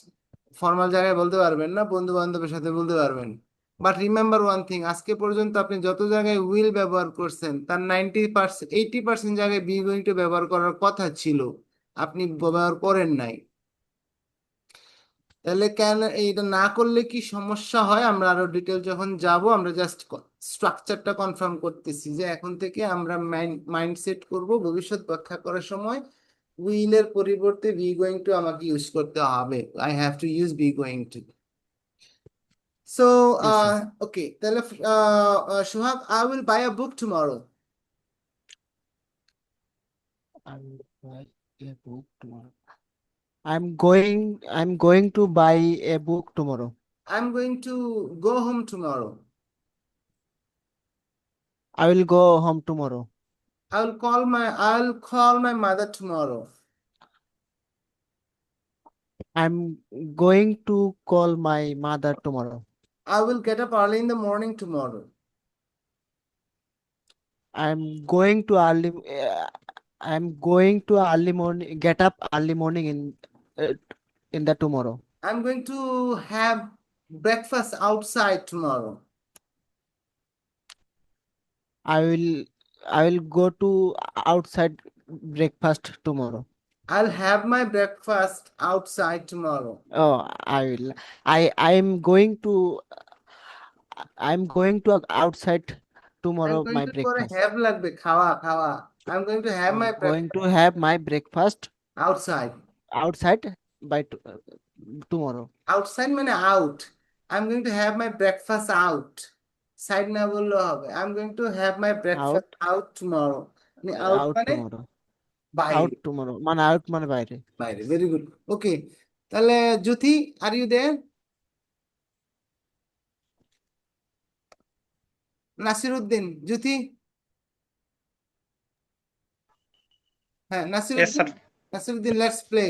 Formal জায়গায় বলতে পারবেন না, বন্ধু বান্ধবের সাথে বলতে পারবেন। বাট রিমেম্বার ওয়ান থিং, আজকে পর্যন্ত আপনি যত জায়গায় উইল ব্যবহার করছেন, তার 90%, 80% জায়গায় বি গোয়িং টু ব্যবহার করার কথা ছিল, আপনি ব্যবহার করেন নাই। তাহলে কেন এইটা না করলে কি সমস্যা হয়, আমরা আরো ডিটেল যখন যাব, আমরা জাস্ট স্ট্রাকচারটা কনফার্ম করতেছি যে এখন থেকে আমরা মাইন্ডসেট করব ভবিষ্যৎ ব্যাখ্যা করার সময় উইলের পরিবর্তে বি গোয়িং টু আমাকে ইউজ করতে হবে, I have to use be going to. So Yes, sir. Okay, তাহলে Sohag, I will buy a book tomorrow. I'll buy a book tomorrow. I'm going to buy a book tomorrow. I am going to go home tomorrow. I will go home tomorrow. I'll call my mother tomorrow. I'm going to call my mother tomorrow. I will get up early in the morning tomorrow. I'm going to early. I'm going to early morning, get up early morning in the tomorrow. I'm going to have breakfast outside tomorrow. I will I will go to outside breakfast tomorrow. I'll have my breakfast outside tomorrow. Oh, I will. I'm going to outside I'm tomorrow going my to করে breakfast. have লাগবে খাওয়া খাওয়া I'm going to have my Going to breakfast have my breakfast outside. outside by tomorrow. Outside মানে out. I'm going to have my breakfast out. Side না বললেও হবে. I'm going to have my breakfast Out out tomorrow. মানে out out মানে tomorrow. বাইরে Out tomorrow. মানে out মানে বাইরে। বাইরে ভেরি গুড ওকে তাহলে জ্যোতি আর ইউ দেয়ার নাসিরউদ্দিন জ্যোতি হ্যাঁ Yes, Nasiruddin sir. Nasiruddin let's play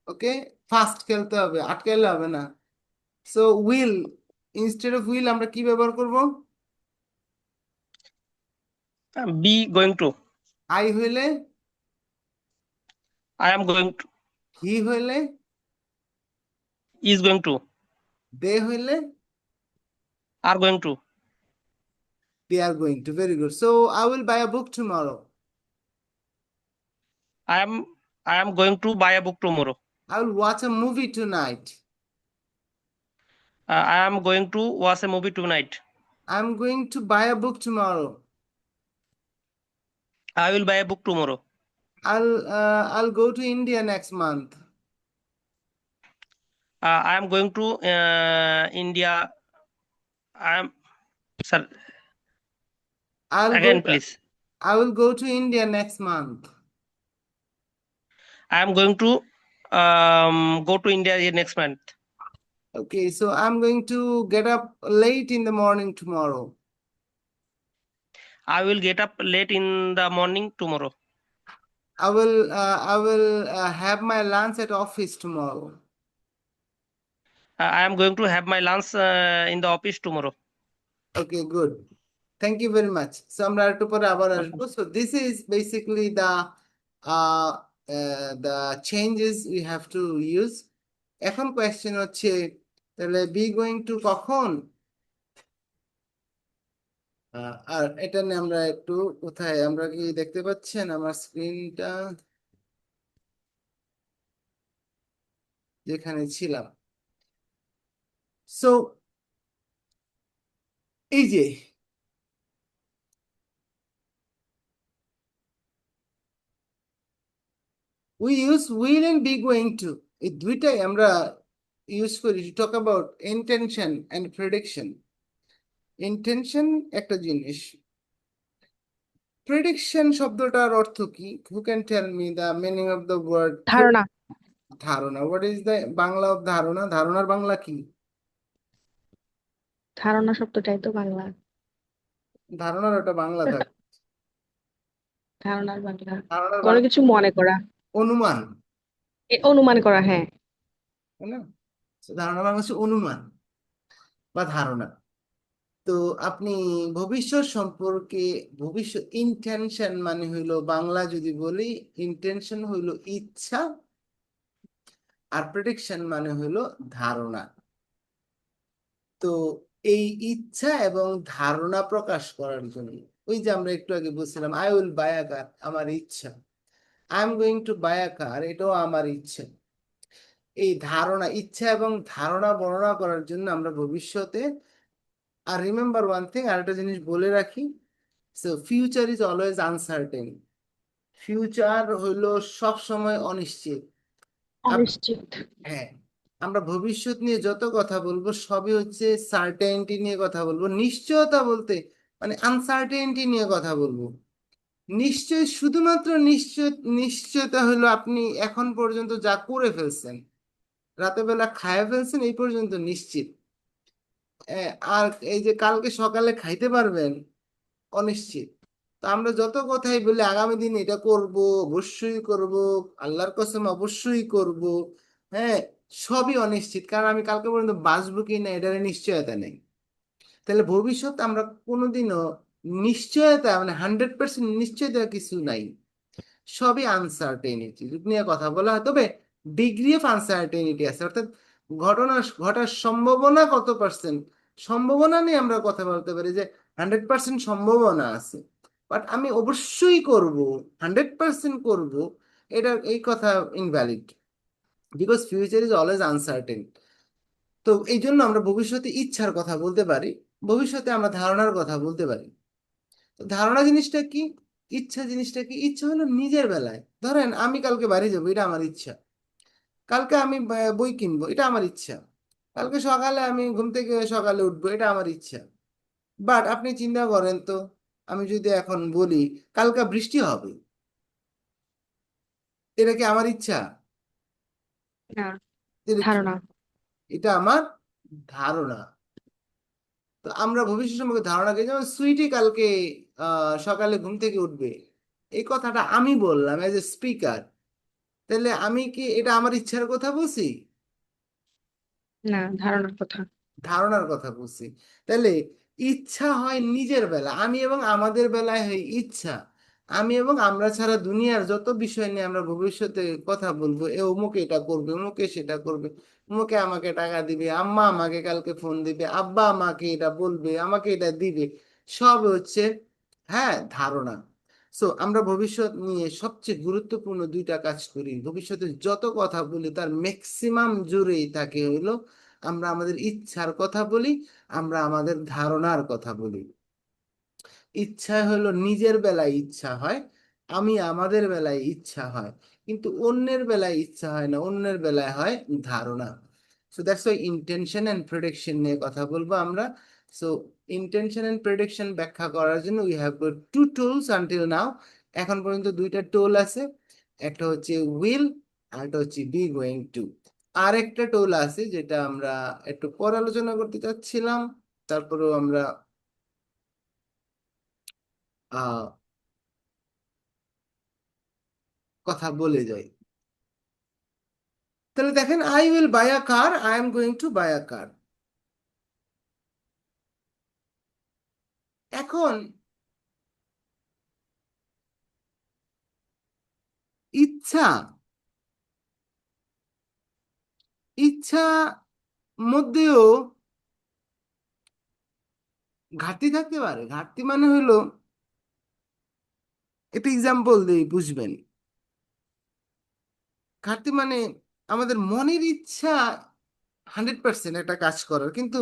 okay fast খেলতে হবে আটকাইলে হবে না so will instead of will আমরা কি ব্যবহার করব Be going to. আই হইলে I am going to. হি হইলে Is going to. দে হইলে Are going to. they are going to very good so I will buy a book tomorrow I am going to buy a book tomorrow. I will watch a movie tonight I am going to watch a movie tonight. I'm going to buy a book tomorrow I will buy a book tomorrow. I'll go to India next month I am going to India. I am, sir. I'll Again, go please. I will go to India next month I am going to go to India next month. okay so I'm going to get up late in the morning tomorrow I will get up late in the morning tomorrow. I will have my lunch at office tomorrow I am going to have my lunch in the office tomorrow. okay good thank you very much so আমরা একটু পরে আবার আসবো so this is basically the changes we have to use এখন question হচ্ছে তাহলে be going to কখন আর এটা নিয়ে আমরা একটু কোথায় আমরা কি দেখতে পাচ্ছেন আমার স্ক্রিনটা যেখানে ছিলাম সো এই যে we use will and be going to এই দুইটাই আমরা ইউজ করি to talk about intention and prediction intention একটা জিনিস prediction শব্দটার অর্থ কি who can tell me the meaning of the word ধারণা ধারণা what is the Bangla of ধারণা ধারণার বাংলা কি ধারণা শব্দটাই তো বাংলা ধারণার ওটা বাংলা থাকে ধারণার বাংলা ধারণার কোনো কিছু মনে করা অনুমান অনুমান করা হ্যাঁ তাই না So, ধারণা বাংলা হচ্ছে অনুমান বা ধারণা তো আপনি ভবিষ্যৎ সম্পর্কে ভবিষ্যৎ ইন্টেনশন মানে হইলো বাংলা যদি বলি ইন্টেনশন হইলো ইচ্ছা আর প্রেডিকশন মানে হইলো ধারণা তো এই ইচ্ছা এবং ধারণা প্রকাশ করার জন্য ওই যে আমরা একটু আগে বলছিলাম I will buy a car আমার ইচ্ছা I am going to buy a car এটাও আমার ইচ্ছা এই ধারণা ইচ্ছা এবং ধারণা বর্ণনা করার জন্য আমরা ভবিষ্যতে আর রিমেম্বার ওয়ান থিং আরেকটা জিনিস বলে রাখি so future is always uncertain future হইলো সব সময় অনিশ্চিত অনিশ্চিত হ্যাঁ আমরা ভবিষ্যৎ নিয়ে যত কথা বলবো সবই হচ্ছে সার্টেনিটি নিয়ে কথা বলবো নিশ্চয়তা বলতে মানে আনসার্টেনিটি নিয়ে কথা বলবো নিশ্চয় শুধুমাত্র নিশ্চয়তা হলো আপনি এখন পর্যন্ত যা করে ফেলছেন রাতের বেলা খায় ফেলছেন এই পর্যন্ত নিশ্চিত আর এই যে কালকে সকালে খাইতে পারবেন অনিশ্চিত তো আমরা যত কথাই বলি আগামী দিন এটা করব অবশ্যই করব আল্লাহর কসম অবশ্যই করব হ্যাঁ সবই অনিশ্চিত কারণ আমি কালকে পর্যন্ত বাঁচবো কি না এটার নিশ্চয়তা নেই তাহলে ভবিষ্যৎ আমরা কোনোদিনও নিশ্চয়তা মানে 100% নিশ্চয়তা কিছু নাই সবই আনসার্টেনিটি নিয়ে কথা বলা হয়, তবে ডিগ্রি অফ আনসার্টেনিটি আছে, অর্থাৎ ঘটনা ঘটার সম্ভাবনা কত পার্সেন্ট, সম্ভাবনা নিয়ে আমরা কথা বলতে পারি যে 100% সম্ভাবনা আছে, বাট আমি অবশ্যই করব, 100% করব, এটা এই কথা invalid, because future is always uncertain. তো এই জন্য আমরা ভবিষ্যতে ইচ্ছার কথা বলতে পারি, ভবিষ্যতে আমরা ধারণার কথা বলতে পারি। তো ধারণা জিনিসটা কি, ইচ্ছা জিনিসটা কি? ইচ্ছা হলো নিজের বেলায়, ধরেন আমি কালকে বাড়ি যাবো, এটা আমার ইচ্ছা। কালকে আমি বই কিনবো, এটা আমার ইচ্ছা। কালকে সকালে আমি ঘুম থেকে সকালে উঠবো, এটা আমার ইচ্ছা। বাট আপনি চিন্তা করেন তো, আমি যদি এখন বলি কালকে বৃষ্টি হবে, এটা কি আমার ইচ্ছা? না, এটা কি? ধারণা। এটা আমার ধারণা। তো আমরা ভবিষ্যৎ সম্পর্কে ধারণা করি, যেমন সুইটি কালকে সকালে ঘুম থেকে উঠবে, এই কথাটা আমি বললাম এজ এ স্পিকার, তাহলে আমি কি এটা আমার ইচ্ছার কথা বলছি? না, ধারণার কথা। ধারণার কথা বলছি। তাহলে ইচ্ছা হয় নিজের বেলা, আমি এবং আমাদের বেলায় হয় ইচ্ছা। আমি এবং আমরা ছাড়া দুনিয়ার যত বিষয় নিয়ে আমরা ভবিষ্যতে কথা বলবো, এ অমুকে এটা করবে, অমুকে সেটা করবে, অমুকে আমাকে টাকা দিবে, আম্মা আমাকে কালকে ফোন দিবে, আব্বা আমাকে এটা বলবে, আমাকে এটা দিবে, সব হচ্ছে হ্যাঁ ধারণা। সো আমরা ভবিষ্যৎ নিয়ে সবচেয়ে গুরুত্বপূর্ণ দুইটা কাজ করি, ভবিষ্যতে যত কথা বলি তার ম্যাক্সিমাম জুড়েই থাকে হলো আমরা আমাদের ইচ্ছার কথা বলি, আমরা আমাদের ধারণার কথা বলি। ইচ্ছা হলো নিজের বেলায় ইচ্ছা হয়, আমি আমাদের বেলায় ইচ্ছা হয়, কিন্তু অন্যের বেলায় ইচ্ছা হয় না, অন্যের বেলায় হয় ধারণা। So that's why intention and prediction নিয়ে কথা বলবো আমরা। সো ইন্টেনশন এন্ড প্রেডিকশন ব্যাখ্যা করার জন্য we have got to tools until now. এখন পর্যন্ত দুইটা টুল আছে, একটা হচ্ছে উইল, আর একটা হচ্ছে বি গোয়িং টু। আর একটা টুল আছে যেটা আমরা একটু পর আলোচনা করতে চাচ্ছিলাম, তারপরেও আমরা আহ কথা বলে যাই। তাহলে দেখেন, I will buy a car, I am going to buy a car. এখন ইচ্ছা, ইচ্ছা মধ্যেও ঘাটতি থাকতে পারে। ঘাটতি মানে হলো, একটা এক্সাম্পল দিই বুঝবেন। ঘাটতি মানে আমাদের মনের ইচ্ছা 100% একটা কাজ করার, কিন্তু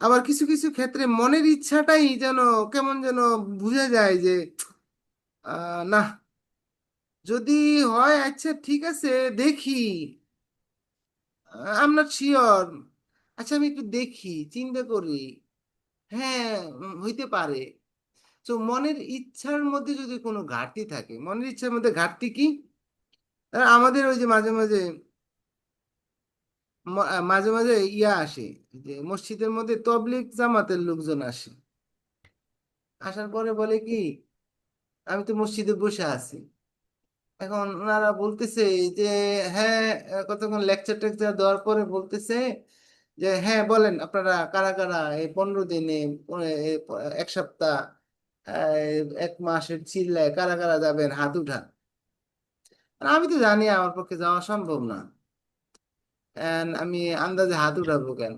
আবার কিছু কিছু ক্ষেত্রে মনের ইচ্ছাটাই যেন কেমন যেন বুঝে যায় যে না, যদি হয় আচ্ছা ঠিক আছে দেখি, আই এম নট শিওর, আচ্ছা আমি একটু দেখি, চিন্তা করি, হ্যাঁ হইতে পারে। তো মনের ইচ্ছার মধ্যে যদি কোনো ঘাটতি থাকে, মনের ইচ্ছার মধ্যে ঘাটতি কি, আমাদের ওই যে মাঝে মাঝে মাঝে মাঝে ইয়া আসে, যে মসজিদের মধ্যে তবলিগ জামাতের লোকজন আসে, আসার পরে বলে কি, আমি তো মসজিদে বসে আছি, এখন ওনারা বলতেছে যে হ্যাঁ, কতক্ষণ লেকচার টেকচার দেওয়ার পরে বলতেছে যে হ্যাঁ বলেন আপনারা কারা কারা এই 15 দিনে, এক সপ্তাহ, এক মাসের চিল্লায় কারা কারা যাবেন হাত উঠান। আর আমি তো জানি আমার পক্ষে যাওয়া সম্ভব না, And আমি আন্দাজে হাত উঠাবো কেন?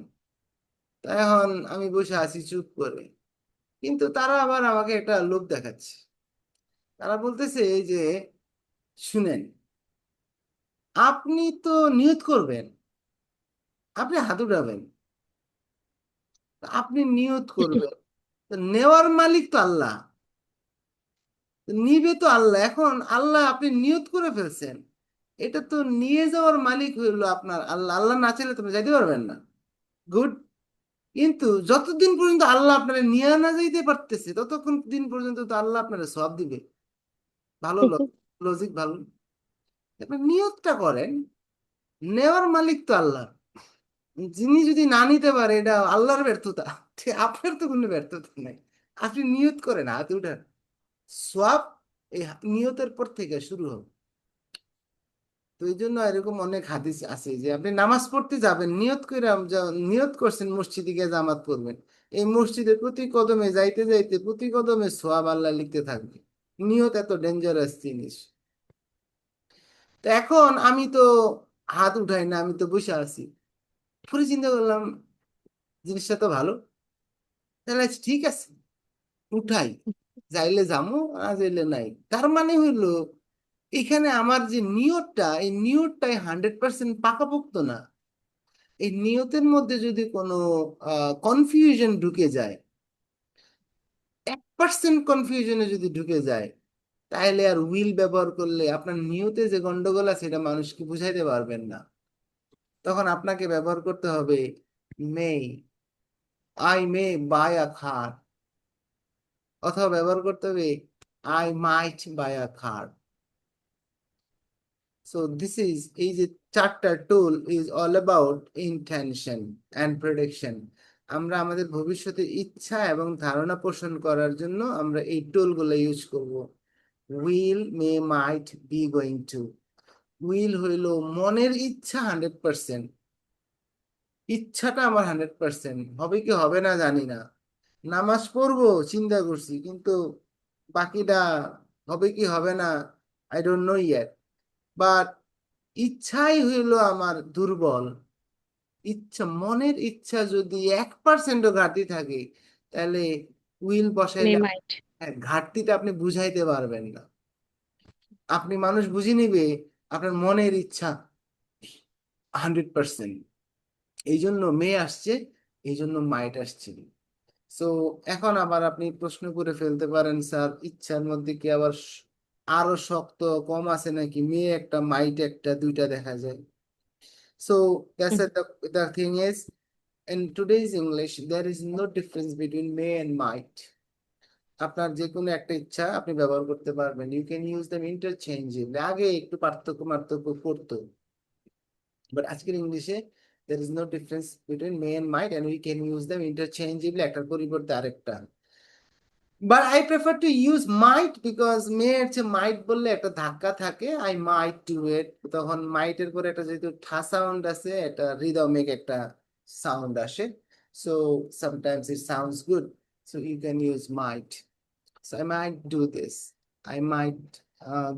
তা এখন আমি বসে আছি চুপ করে, কিন্তু তারা আবার আমাকে একটা লোভ দেখাচ্ছে। তারা বলতেছে এই যে শুনেন, আপনি তো নিয়ত করবেন, আপনি হাত উঠাবেন, আপনি নিয়ত করবেন, তো নেওয়ার মালিক তো আল্লাহ, তো নিবে তো আল্লাহ। এখন আল্লাহ, আপনি নিয়ত করে ফেলছেন, এটা তো নিয়ে যাওয়ার মালিক হইলো আপনার আল্লাহ, আল্লাহ না চাইলে তুমি যাইতে পারবেন না। গুড। কিন্তু যতদিন পর্যন্ত আল্লাহ আপনারা নিয়ে না যাইতে পারতেছে, ততক্ষণ দিন পর্যন্ত তো আল্লাহ আপনারা সওয়াব দিবে। ভালো লজিক, ভালো। আপনি নিয়তটা করেন, নেওয়ার মালিক তো আল্লাহ, যিনি যদি না নিতে পারে এটা আল্লাহর ব্যর্থতা, ঠিক আপনার তো কোনো ব্যর্থতা নাই। আপনি নিয়ত করেন হাত উঠান, সওয়াব এই নিয়তের পর থেকে শুরু হবে। তো এই জন্য এরকম অনেক হাদিস আছে যে আপনি নামাজ পড়তে যাবেন, নিয়ত করে নিয়ত করছেন মসজিদে গিয়ে জামাত পড়বেন, এই মসজিদের প্রতি কদমে যাইতে যাইতে প্রতি কদমে সোয়াব আল্লাহ লিখতে থাকবে। নিয়ত এত ডেঞ্জারাস জিনিস। তো এখন আমি তো হাত উঠাই না, আমি তো বসে আছি। পরে চিন্তা করলাম জিনিসটা তো ভালো, তাহলে আচ্ছা ঠিক আছে উঠাই, যাইলে যামো আর যাইলে নাই। তার মানে হইলো এখানে আমার যে নিয়তটা, এই নিয়তটাই 100% পাকাপোক্ত না। এই নিয়তের মধ্যে যদি কোনো কনফিউশন ঢুকে যায়, 1% কনফিউশনে যদি ঢুকে যায়, তাহলে আর উইল ব্যবহার করলে আপনার নিয়তে যে গন্ডগোল আছে এটা মানুষকে বুঝাইতে পারবেন না। তখন আপনাকে ব্যবহার করতে হবে মে, আই মে বাই আ কার, অথবা ব্যবহার করতে হবে I might buy a car. So this is, এই যে চারটা tool is all about intention and prediction. আমরা আমাদের ভবিষ্যতের ইচ্ছা এবং ধারণা পোষণ করার জন্য আমরা এই টুলগুলো ইউজ করব। Will, may, might, be going to. Will হইল মনের ইচ্ছা 100%, ইচ্ছাটা আমার 100%, হবে কি হবে না জানি না। নামাজ পড়বো চিন্তা করছি, কিন্তু বাকিটা হবে কি হবে না I don't know yet. But ইচ্ছাই হইলো আমার দুর্বল। ইচ্ছা, মনের ইচ্ছা যদি 1%ও ঘাটতি থাকে, তাহলে উইল মে বসাইলে মাইট। ঘাটতিটা আপনি বুঝাইতে পারবেন না। আপনি মানুষ বুঝে নিবে আপনার মনের ইচ্ছা 100%। এই জন্য মে আসছে, এই জন্য মাইট আসছে। সো এখন আবার আপনি প্রশ্ন করে ফেলতে পারেন, স্যার ইচ্ছার মধ্যে কি আবার আরো শক্ত কম আছে নাকি, মেয়ে একটা মাইট একটা দুইটা দেখা যায়। So that's the thing is, in today's English there is no difference between may and might. আপনার যে কোনো একটা ইচ্ছা আপনি ব্যবহার করতে পারবেন, ইউ ক্যান ইউজ দেম ইন্টারচেঞ্জেবলি। আগে একটু পার্থক্য করতো, বাট আজকের ইংলিশে there is no difference between may and might, and we can use them interchangeably, একটার পরিবর্তে আরেকটা। But I prefer to use might because may এর চেয়ে মাইট বললে একটা ধাক্কা থাকে, আই মাইট ডু ইট। তখন মাইটের পরে একটা যেহেতু ঠা সাউন্ড আছে, একটা রিদমিক একটা সাউন্ড আসে, so sometimes it sounds good, so you can use might. So I might do this, I might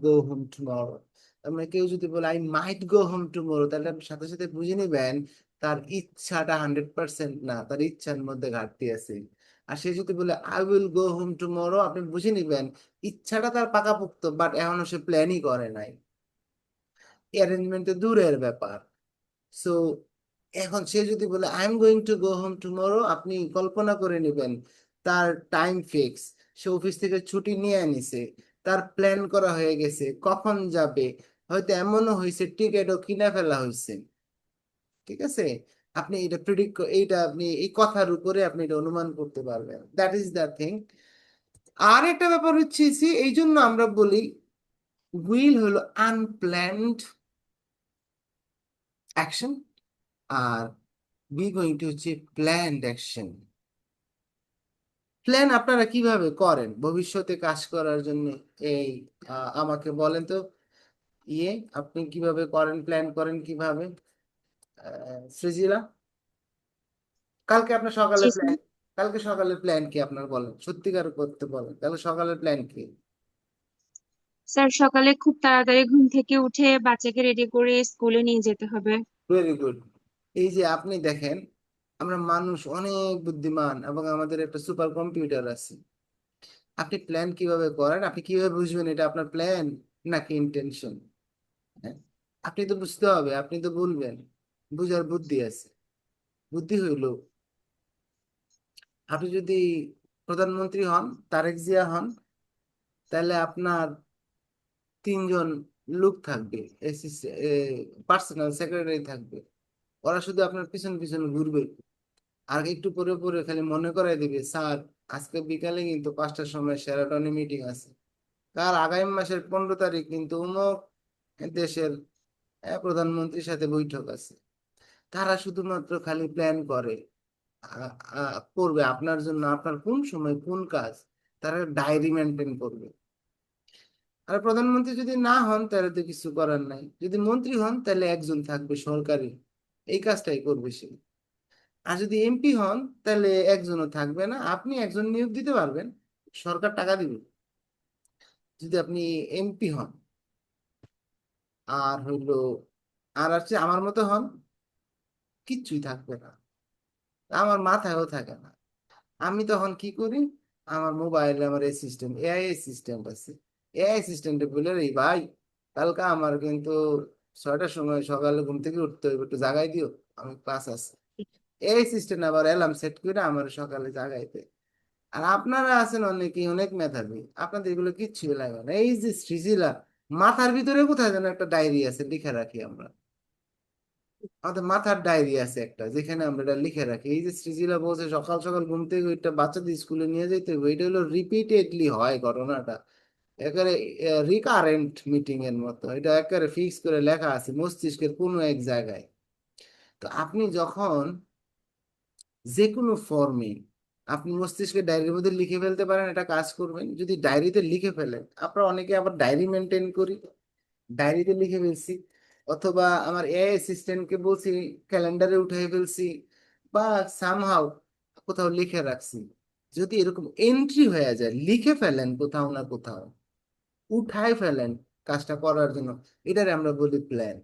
go home tomorrow. আমরা কেউ যদি বলে I might go home tomorrow, তাহলে আপনি সাথে সাথে বুঝে নেবেন তার ইচ্ছাটা 100% না, তার ইচ্ছার মধ্যে ঘাটতি আছে। আর সে যদি বলে I will go home tomorrow, আপনি বুঝে নিবেন ইচ্ছাটা তার পাকাপোক্ত, বাট এখনো সে প্ল্যানই করে নাই, অ্যারেঞ্জমেন্টে দূরের ব্যাপার। সো এখন সে যদি বলে I am going to go home tomorrow, আপনি কল্পনা করে নেবেন তার টাইম ফিক্স, সে অফিস থেকে ছুটি নিয়ে নিছে, তার প্ল্যান করা হয়ে গেছে কখন যাবে, হয়তো এমনও হয়েছে টিকিটও কিনে ফেলা হয়েছে। ঠিক আছে, আপনি এটা এইটা আপনি এই কথার উপরে আপনি এটা অনুমান করতে পারবেন, দ্যাট ইজ দ্য থিং। আর একটা ব্যাপার হচ্ছে এই জন্য আমরা বলি উইল হলো আনপ্ল্যান্ড অ্যাকশন, আর বি গোয়িং টু হচ্ছে প্ল্যান্ড অ্যাকশন। প্ল্যান আপনারা কিভাবে করেন ভবিষ্যতে কাজ করার জন্য? এই আমাকে বলেন তো, ইয়ে আপনি কিভাবে করেন, প্ল্যান করেন কিভাবে? সৃজিলা, কালকে আপনার সকালে জি প্ল্যান, স্যার। কালকে সকালের প্ল্যান কি আপনার বলেন, সত্যিকার করতে বলেন, কালকে সকালের প্ল্যান কি? স্যার সকালে খুব তাড়াতাড়ি ঘুম থেকে উঠে বাচ্চাকে রেডি করে স্কুলে নিয়ে যেতে হবে। Very good. এই যে আপনি দেখেন, আমরা মানুষ অনেক বুদ্ধিমান এবং আমাদের একটা সুপার কম্পিউটার আছে। আপনি প্ল্যান কিভাবে করেন, আপনি কিভাবে বুঝবেন এটা আপনার প্ল্যান নাকি ইন্টেনশন? আপনি তো বুঝতে হবে, আপনি তো বলবেন, বুঝার বুদ্ধি আছে। বুদ্ধি হইল আপনি যদি প্রধানমন্ত্রী হন, তারেক জিয়া হন, তাহলে আপনার 3জন লোক থাকবে, পার্সোনাল সেক্রেটারি থাকবে, ওরা শুধু আপনার পিছন পিছন ঘুরবে, আর একটু পরে পরে খালি মনে করাই দিবে, স্যার আজকে বিকালে কিন্তু 5টার সময় শেরাটনে মিটিং আছে, তার আগামী মাসের 15 তারিখ কিন্তু অমুক দেশের প্রধানমন্ত্রীর সাথে বৈঠক আছে। তারা শুধুমাত্র খালি প্ল্যান করে, করবে আপনার জন্য, আপনার কোন সময় কোন কাজ, তারা ডায়েরি মেনটেন করবে। আর প্রধানমন্ত্রী যদি না হন তাহলে তো কিছু করার নাই, যদি মন্ত্রী হন তাহলে একজন থাকবে সরকারি, এই কাজটাই করবে সে। আর যদি এমপি হন তাহলে একজনও থাকবে না, আপনি একজন নিয়োগ দিতে পারবেন, সরকার টাকা দিবে যদি আপনি এমপি হন। আর হইলো আর হচ্ছে আমার মতো হন, কিচ্ছুই থাকবে না, আমার মাথায়ও থাকে না। আমি তখন কি করি, আমার মোবাইলে আমার অ্যাসিস্ট্যান্ট, এআই অ্যাসিস্ট্যান্ট আছে, এআই অ্যাসিস্ট্যান্টে বলে রে ভাই, কালকে আমার কিন্তু 6টার সময় সকালে ঘুম থেকে উঠতে হইবে, একটু জাগাই দিও, আমি ক্লাস আছে। এআই অ্যাসিস্ট্যান্ট আবার অ্যালার্ম সেট করে আমার সকালে জাগাইতে। আর আপনারা আছেন অনেকেই অনেক মেধাবী, আপনাদের এগুলো কিচ্ছু লাগে না। এই যে সৃজিলা, মাথার ভিতরে কোথায় যেন একটা ডায়েরি আছে, লিখে রাখি আমরা, আমাদের মাথার ডায়েরি আছে একটা, যেখানে আমরা এটা লিখে রাখি। এই যে সৃজিলা বলছে সকাল সকাল ঘুম থেকে ওইটা বাচ্চাদের স্কুলে নিয়ে যেতে হবে, এটা হলো রিপিটেডলি হয় ঘটনাটা, একেবারে রিকারেন্ট মিটিং এর মতো, এটা একেবারে ফিক্স করে লেখা আছে মস্তিষ্কের কোনো এক জায়গায়। তো আপনি যখন যে কোনো ফর্মে আপনি মস্তিষ্কের ডায়েরির মধ্যে লিখে ফেলতে পারেন, এটা কাজ করবেন। যদি ডায়েরিতে লিখে ফেলেন, আপনারা অনেকে আবার ডায়েরি মেনটেন করি, ডায়েরিতে লিখে ফেলছি, অথবা আমার এআই অ্যাসিস্ট্যান্টকে বলছি ক্যালেন্ডারে উঠিয়ে ফেলছি, বা সামহাউ কোথাও লিখে রাখছি। যদি এরকম এন্ট্রি হয়ে যায়, লিখে ফেলেন কোথাও না কোথাও, উঠায় ফেলেন কাজটা করার জন্য, এটারে আমরা বলি প্ল্যান।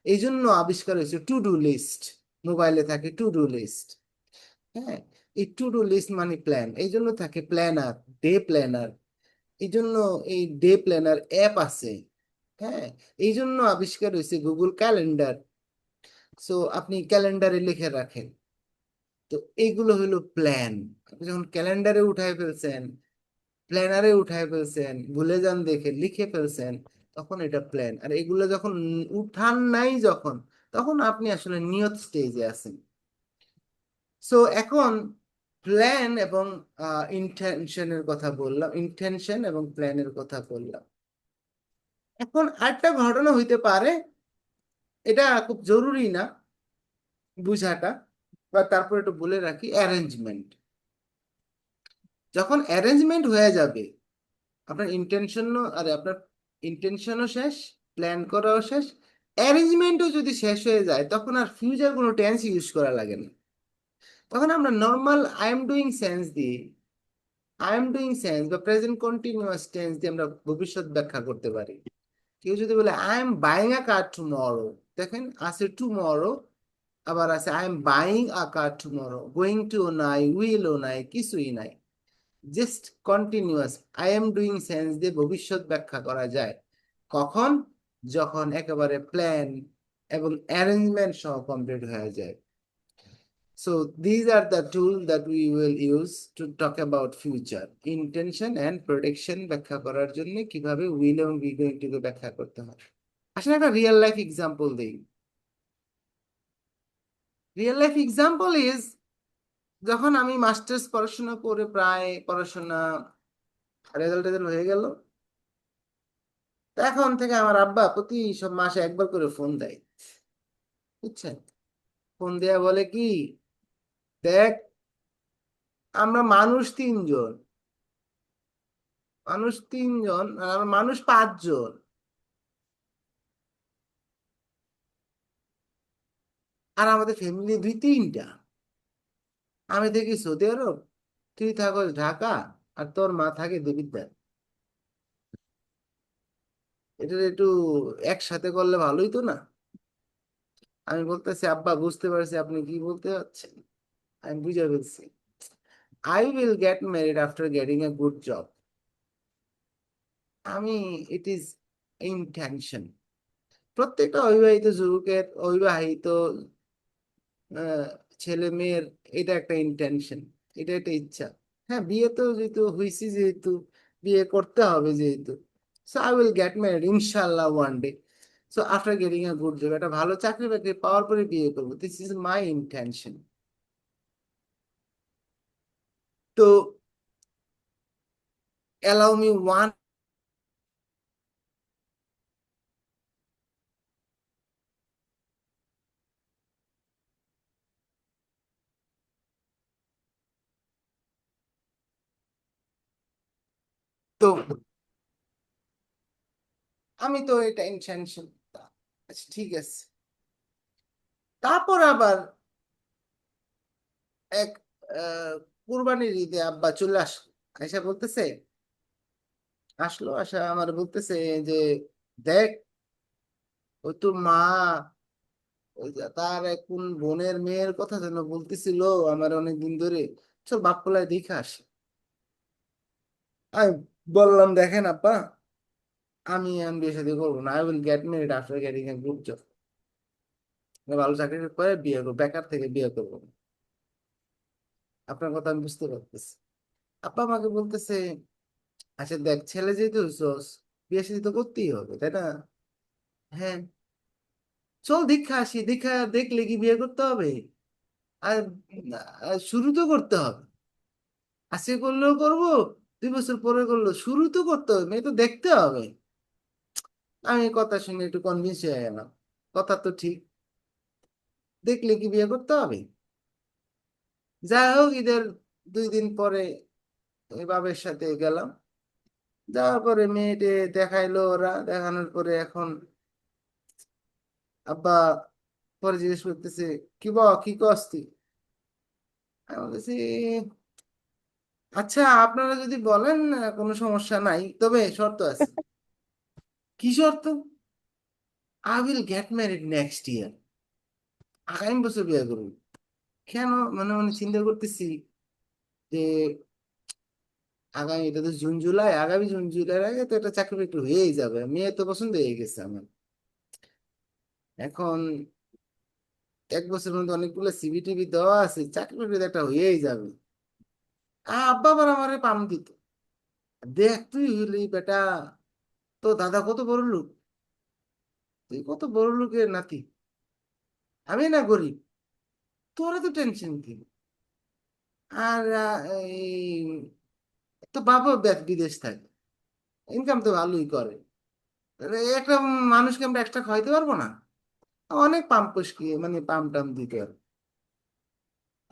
এই জন্য আবিষ্কার হয়েছে টু ডু লিস্ট, মোবাইলে থাকে টু ডু লিস্ট। হ্যাঁ, এই টু ডু লিস্ট মানে প্ল্যান, এই জন্য থাকে প্ল্যানার, ডে প্ল্যানার, এই জন্য এই ডে প্ল্যানার অ্যাপ আছে। হ্যাঁ, এই জন্য আবিষ্কার হয়েছে গুগল ক্যালেন্ডার। সো আপনি ক্যালেন্ডারে লিখে রাখেন। তো এইগুলো হলো প্ল্যান। আপনি যখন ক্যালেন্ডারে উঠায় ফেলছেন, প্ল্যানারে উঠায় ফেলছেন, ভুলে যান দেখে লিখে ফেলছেন, তখন এটা প্ল্যান। আর এগুলো যখন উঠান নাই যখন, তখন আপনি আসলে নিয়ত স্টেজে আছেন। সো এখন প্ল্যান এবং ইন্টেনশনের কথা বললাম, ইন্টেনশন এবং প্ল্যানের কথা বললাম। এখন আরেকটা ঘটনা হইতে পারে, এটা খুব জরুরি না বুঝাটা, বা তারপর একটু বলে রাখি, অ্যারেঞ্জমেন্ট। যখন অ্যারেঞ্জমেন্ট হয়ে যাবে, আপনার ইন্টেনশনও, আরে আপনার ইন্টেনশনও শেষ, প্ল্যান করাও শেষ, অ্যারেঞ্জমেন্টও যদি শেষ হয়ে যায়, তখন আর ফিউচার কোনো টেন্স ইউজ করা লাগে না। তখন আমরা normal I am doing sense দিয়ে, আই এম ডুইং সেন্স বা প্রেজেন্ট কন্টিনিউয়াস টেন্স দিয়ে আমরা ভবিষ্যৎ ব্যাখ্যা করতে পারি। কেউ যদি বলে I am buying a car tomorrow, দেখেন আছে টুমরো, আবার আছে I am buying a car tomorrow, going to নাই, উইলও নাই, কিছুই নাই, just continuous I am doing sense দিয়ে ভবিষ্যৎ ব্যাখ্যা করা যায়। কখন? যখন একেবারে প্ল্যান এবং অ্যারেঞ্জমেন্ট সহ কমপ্লিট হয়ে যায়। So these are the tools that we will use to talk about future. Intention and prediction ব্যাখ্যা করার জন্য কিভাবে will এবং be going to কে ব্যাখ্যা করতে হয়। আসলে একটা রিয়েল লাইফ এক্সাম্পল দেই। রিয়েল লাইফ এক্সাম্পল ইজ, যখন আমি মাস্টার্স পড়াশোনা করে প্রায় পড়াশোনা রেজাল্ট হয়ে গেল, তো এখন থেকে আমার আব্বা প্রতি সব মাসে একবার করে ফোন দেয়, বুঝছেন? ফোন দেয়া বলে কি, দেখ আমরা মানুষ 3 জন, মানুষ 3 জন আর আমরা মানুষ 5 জন, আর আমাদের ফ্যামিলি 2-3টা। আমি থাকি সৌদি আরব, তুই থাকস ঢাকা, আর তোর মা থাকে দেবিদ্বার। এটা একটু একসাথে করলে ভালোই তো না? আমি বলতেছি আব্বা বুঝতে পারছি আপনি কি বলতে চাচ্ছেন, আমি বুঝে ফেলছি। I will get married after getting a good job. আমি, ইট ইজ ইনটেনশন। প্রত্যেকটা অবিবাহিত যুবকের, অবিবাহিত আহ, ছেলে মেয়ের এটা একটা ইন্টেনশন, এটা একটা ইচ্ছা। হ্যাঁ, বিয়ে তো যেহেতু হয়েছি, যেহেতু বিয়ে করতে হবে যেহেতু, so I will get married ইনশাল্লাহ one day. So after getting a good job, একটা ভালো চাকরি বাকরি পাওয়ার পরে বিয়ে করবো, দিস ইজ মাই ইন্টেনশন। তো অ্যালাউ মি ওয়ান, তো আমি তো এটা ইন্টেনশন, আচ্ছা ঠিক আছে। তারপর আবার এক কুরবানির ঈদে আব্বা চলে আসলো, আয়সা আসলো, আসা আমার বলতেছে যে দেখ ওই তো মা, ওই যে তার এক কোন বোনের মেয়ের কথা যেন বলতেছিল আমার অনেকদিন ধরে, চল বাপ্পলায় দেখে আসি। আমি বললাম, দেখেন আপা, আমি বিয়ে শাদী করবো না, I will get married after getting a good job. ভালো চাকরি করে বিয়ে করবো, বেকার থেকে বিয়ে করবো না। আপনার কথা আমি বুঝতে পারতেছি। আপা আমাকে বলতেছে, আচ্ছা দেখ, ছেলে যেহেতু হইছস, বিয়ে শাদী তো করতেই হবে, তাই না? হ্যাঁ, চল দেখা আসি, দেখা দেখলে কি বিয়ে করতে হবে? আর শুরু তো করতে হবে। আজকে করলেও করবো, 2 বছর পরে করলো, শুরু তো করতে হবে, মেয়ে তো দেখতে হবে। আমি কথা শুনে একটু কনভিন্স হয়ে গেলাম, কথা তো ঠিক, দেখলে কি বিয়ে করতে হবে? যাই হোক, ঈদের 2 দিন পরে ওই বাবার সাথে গেলাম। যাওয়ার পরে মেয়েটে দেখাইলো, ওরা দেখানোর পরে এখন আব্বা পরে জিজ্ঞেস করতেছে, কি কি করস তুই? আমি বলতেছি, আচ্ছা আপনারা যদি বলেন কোনো সমস্যা নাই, তবে শর্ত আছে। কি শর্ত? I will get married next ইয়ার। আগামী বছর বিয়ে করবো। কেন? মনে মনে চিন্তা করতেছি যে আগামী, এটা তো জুন জুলাই, আগামী জুন জুলাইয়ের আগে তো এটা চাকরি বাকরি হয়েই যাবে, মেয়ে তো পছন্দ হয়ে গেছে আমার। এখন 1 বছরের মধ্যে অনেকগুলো সিভি টিভি দেওয়া আছে, চাকরি বাকরি তো একটা হয়েই যাবে। আব্বা আবার আমারে পাম দিত, দেখ তুই হইলি বেটা, তো দাদা কত বড় লোক, তুই কত বড় লোকের নাতি, আমি না গরিব, তোরা তো টেনশন কি? আর এই তো বাবা বিদেশ থাকে, ইনকাম তো ভালোই করে, একটা মানুষকে আমরা এক্সট্রা খাওয়াইতে পারবো না? অনেক পাম্প মানে পাম্প টাম দিতে হবে।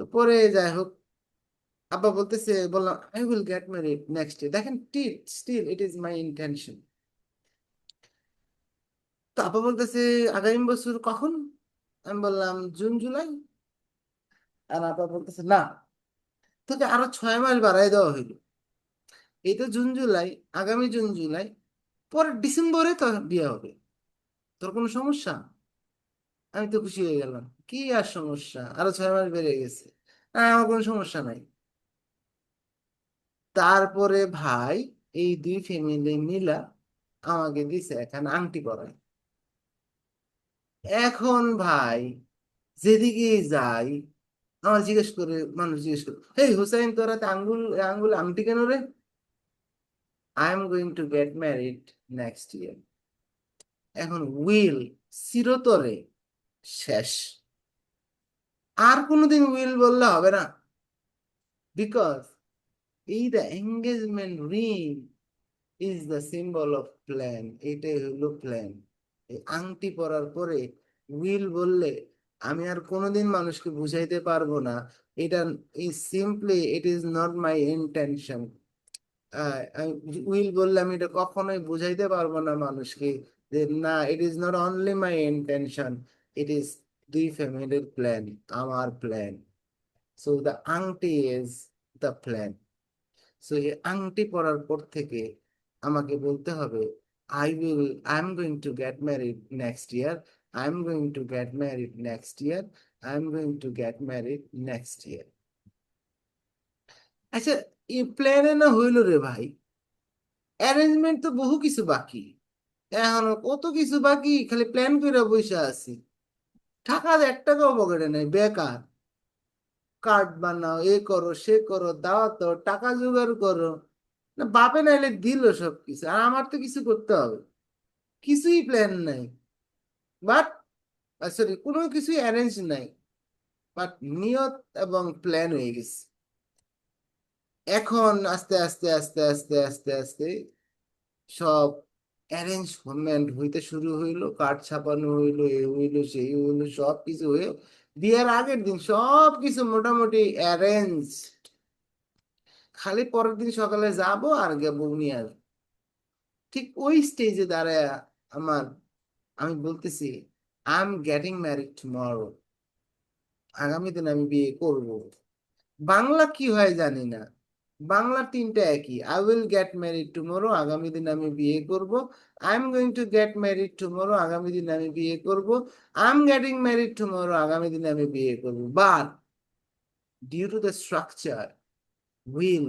তো পরে যাই হোক, আব্বা বলতেছে, বললাম I will get married next year, দেখেন still it is my intention. তো আব্বা বলতেছে, আগামী বছর কখন? আমি বললাম জুন জুলাই। আর আব্বা বলতেছে, না, তোকে আরো 6 মাস বাড়াই দেওয়া হইলো, এই তো জুন জুলাই, আগামী জুন জুলাই, পরে ডিসেম্বরে তো বিয়ে হবে, তোর কোনো সমস্যা? আমি তো খুশি হয়ে গেলাম, কি আর সমস্যা, আরো 6 মাস বেড়ে গেছে, আমার কোনো সমস্যা নাই। তারপরে ভাই, এই দুই ফ্যামিলি মিলা আমাকে দিছে এখানে আংটি পরায়। এখন ভাই, যেদিকে যাই, আমার জিজ্ঞেস করে, মানুষ জিজ্ঞেস করে, এই হুসাইন, তোরা তো আঙ্গুল আঙ্গুল আংটি কেন রে? I am going to get married next ইয়ার। এখন উইল চিরতরে শেষ, আর কোনোদিন উইল বললে হবে না, বিকজ এই the engagement ring is the symbol of plan, এটাই হলো প্ল্যান। এই আংটি পরার পরে উইল বললে আমি আর কোনোদিন মানুষকে বুঝাইতে পারবো না, এটা is simply, it is not my intention. Will বললে আমি এটা কখনোই বুঝাইতে পারবো না মানুষকে যে না, ইট is not only my intention, it is দুই ফ্যামিলির প্ল্যান, আমার প্ল্যান। সো দ্য আংটি ইজ দ্য প্ল্যান। সো এই আংটি পরার পর থেকে আমাকে বলতে হবে, I am going to get married next year, I am going to get married next year, I am going to get married next ইয়ার। আচ্ছা, এই প্ল্যানে না হইল রে ভাই, অ্যারেঞ্জমেন্ট তো বহু কিছু বাকি, এখনো কত কিছু বাকি, খালি প্ল্যান করে বসে আছি, টাকা 1 টাকাও পকেটে নেই, বেকার। কার্ড বানাও, এ করো সে করো, দাওয়াত দাও, টাকা জোগাড় করো, না বাপে নাইলে দিল সবকিছু, আর আমার তো কিছু করতে হবে, কিছুই প্ল্যান নাই, বাট সরি, কোনো কিছুই অ্যারেঞ্জ নাই, বাট নিয়ত এবং প্ল্যান হয়ে গেছে। এখন আস্তে আস্তে আস্তে আস্তে আস্তে আস্তে সব অ্যারেঞ্জমেন্ট হইতে শুরু হইলো, কার্ড ছাপানো হইলো, এ হইলো সেই হইলো, সব কিছু হয়ে বিয়ের আগের দিন সব কিছু মোটামুটি অ্যারেঞ্জ, খালি পরের দিন সকালে যাব আর বউ নিয়ে আসবো। ঠিক ওই স্টেজে দাঁড়ায় আমার, আমি বলতেছি, I am getting married tomorrow, আগামী দিন আমি বিয়ে করব। বাংলা কি হয় জানি না, বাংলা তিনটা একই। I will get married tomorrow, আগামী দিন আমি বিয়ে করব। I'm going to get married tomorrow, আগামী দিন আমি বিয়ে করব। I'm getting married tomorrow, আগামী দিন আমি বিয়ে করব। But due to the structure, will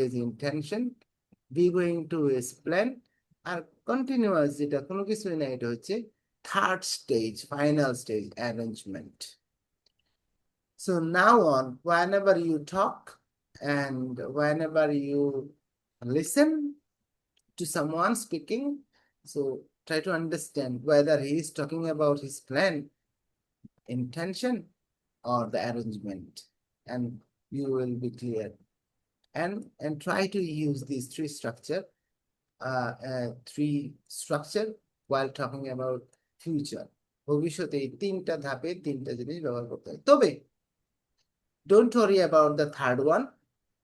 is intention, be going to is plan, R continuous যেটা কোনো কিছুই না, এটা হচ্ছে third stage, final stage, arrangement. So now on, whenever you talk and whenever you listen to someone speaking, so try to understand whether he is talking about his plan, intention, or the arrangement, and you will be clear. And try to use these three structure while talking about future. ভবিষ্যতে এই তিনটা ধাপে তিনটা জিনিস ব্যবহার করতে হয়। তবে don't worry about the third one,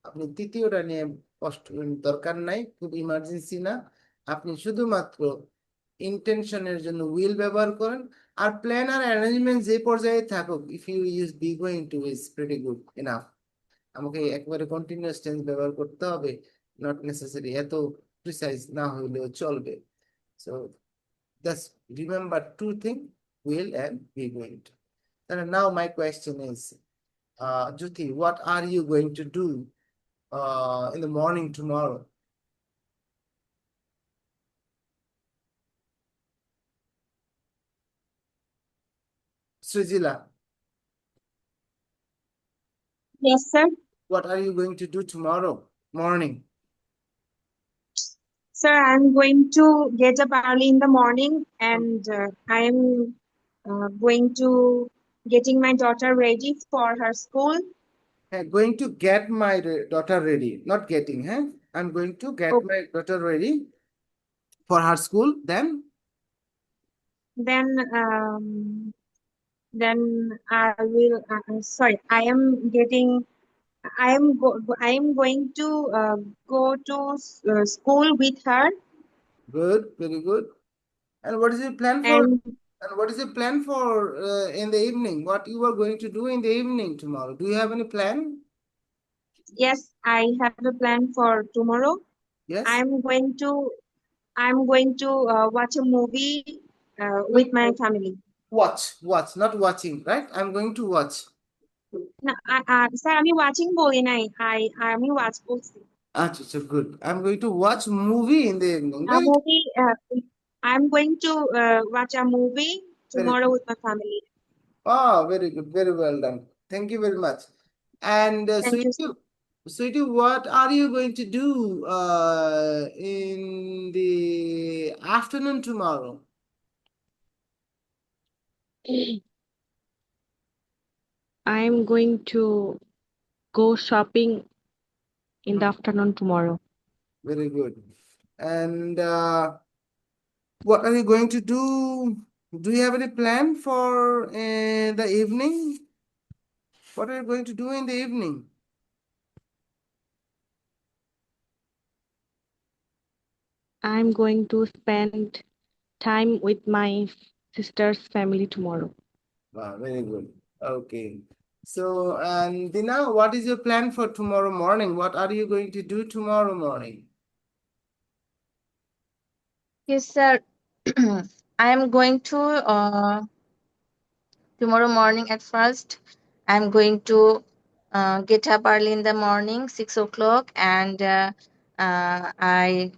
আপনি তৃতীয়টা নিয়ে কষ্ট দরকার নাই, খুব ইমার্জেন্সি না। আপনি শুধুমাত্র ইন্টেনশনের জন্য উইল ব্যবহার করেন, আর প্ল্যান আর অ্যারেঞ্জমেন্ট যে পর্যায়ে থাকুক, if you use be going to is pretty good enough. আমাকে একবারে কন্টিনিউয়াস টেন্স ব্যবহার করতে হবে, নট নেসেসারি, এত প্রিসাইজ না হইলেও চলবে। So just remember two thing, will and be going to. তাহলে now my question is, Jyoti, what are you going to do in the morning tomorrow? Srijila, Yes, sir. what are you going to do tomorrow morning? Sir, I'm going to get up early in the morning and I am going to getting my daughter ready for her school. Going to get my daughter ready, not getting, huh? I'm going to get Okay. my daughter ready for her school, then Then I will. Sorry, I am going to go to school with her. good, very good. And what is your plan for? And And what is your plan for in the evening? What you are going to do in the evening tomorrow? Do you have any plan? yes, I have a plan for tomorrow. Yes. I'm going to watch a movie with my family. Watch, not watching, right? I'm going to watch. না, sir আমি watching বলি নাই, আমি watch বলছি। Acha, good. I'm going to watch movie in the evening. Very, movie I'm going to watch a movie very tomorrow good. with my family. Oh, very good. Very well done. Thank you very much. And Thank you, sir. Sweetie, what are you going to do in the afternoon tomorrow? I'm going to go shopping in the Hmm. afternoon tomorrow. Very good. And what are you going to do? Do you have any plan for the evening? What are you going to do in the evening? I'm going to spend time with my sister's family tomorrow. Wow, very good. Okay. So, and Dina, what is your plan for tomorrow morning? What are you going to do tomorrow morning? Yes, sir. I am going to tomorrow morning at first. I'm going to get up early in the morning, 6 o'clock, and I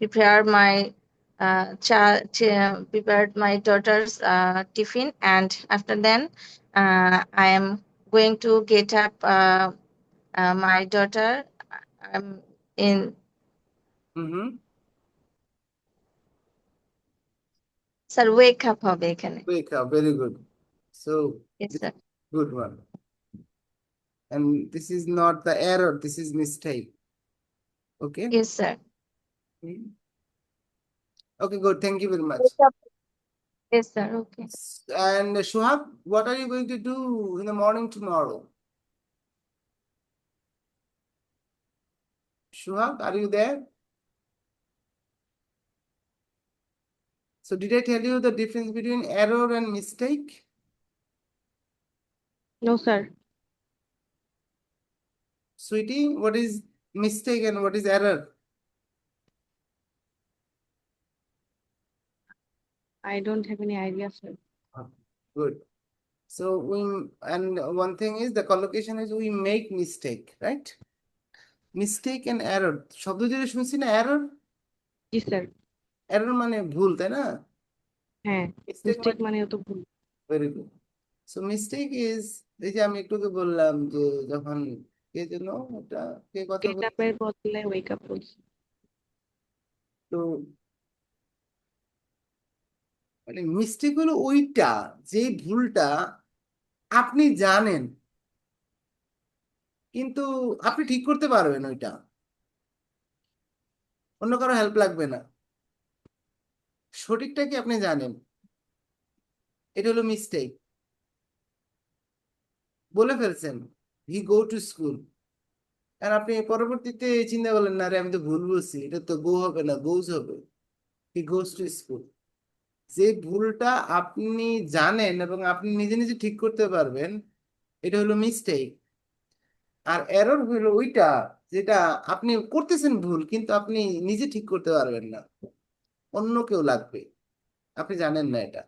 prepare my prepared my daughter's tiffin, and after then I am going to get up my daughter. I'm in Mm-hmm. sir wake up হবে এখানে। Wake up, very good. So, Yes, this sir. good one. And this is not the error, this is mistake. Okay? Yes, sir. Mhm. Okay, good. Thank you very much. Wake up. Yes, sir. Okay. And Shuhab, what are you going to do in the morning tomorrow? Shuhab, are you there? So did I tell you the difference between error and mistake? No, sir. Sweetie, what is mistake and what is error? I don't have any idea, sir. Good. So and one thing is the collocation is we make mistake, right? Mistake and error. শব্দ যেটা শুনছি না error, জি sir, error মানে ভুল, তাই না? হ্যাঁ, Mistake mistake মানেও তো ভুল। very good. So mistake is এই যে আমি একটু আগে বললাম যে যখন কে যেন এটা কে কথা গেট বলছে আপের বদলে ওয়েক আপ বলছি। তো মানে মিস্টেক হলো ওইটা যে ভুলটা আপনি জানেন কিন্তু আপনি ঠিক করতে পারবেন ওইটা, অন্য কারো হেল্প লাগবে না, সঠিকটা কি আপনি জানেন, এটা হলো মিস্টেক। বলে ফেলছেন হি গো টু স্কুল, আর আপনি পরবর্তীতে চিন্তা করলেন না রে আমি তো ভুল বলছি, এটা তো গো হবে না গোজ হবে, হি গোজ টু স্কুল। যে ভুলটা আপনি জানেন এবং আপনি নিজে নিজে ঠিক করতে পারবেন এটা হলো মিস্টেক। আর এরর হলো ওইটা যেটা আপনি করতেছেন ভুল কিন্তু আপনি নিজে ঠিক করতে পারবেন না, অন্য কেউ লাগবে, আপনি জানেন না এটা।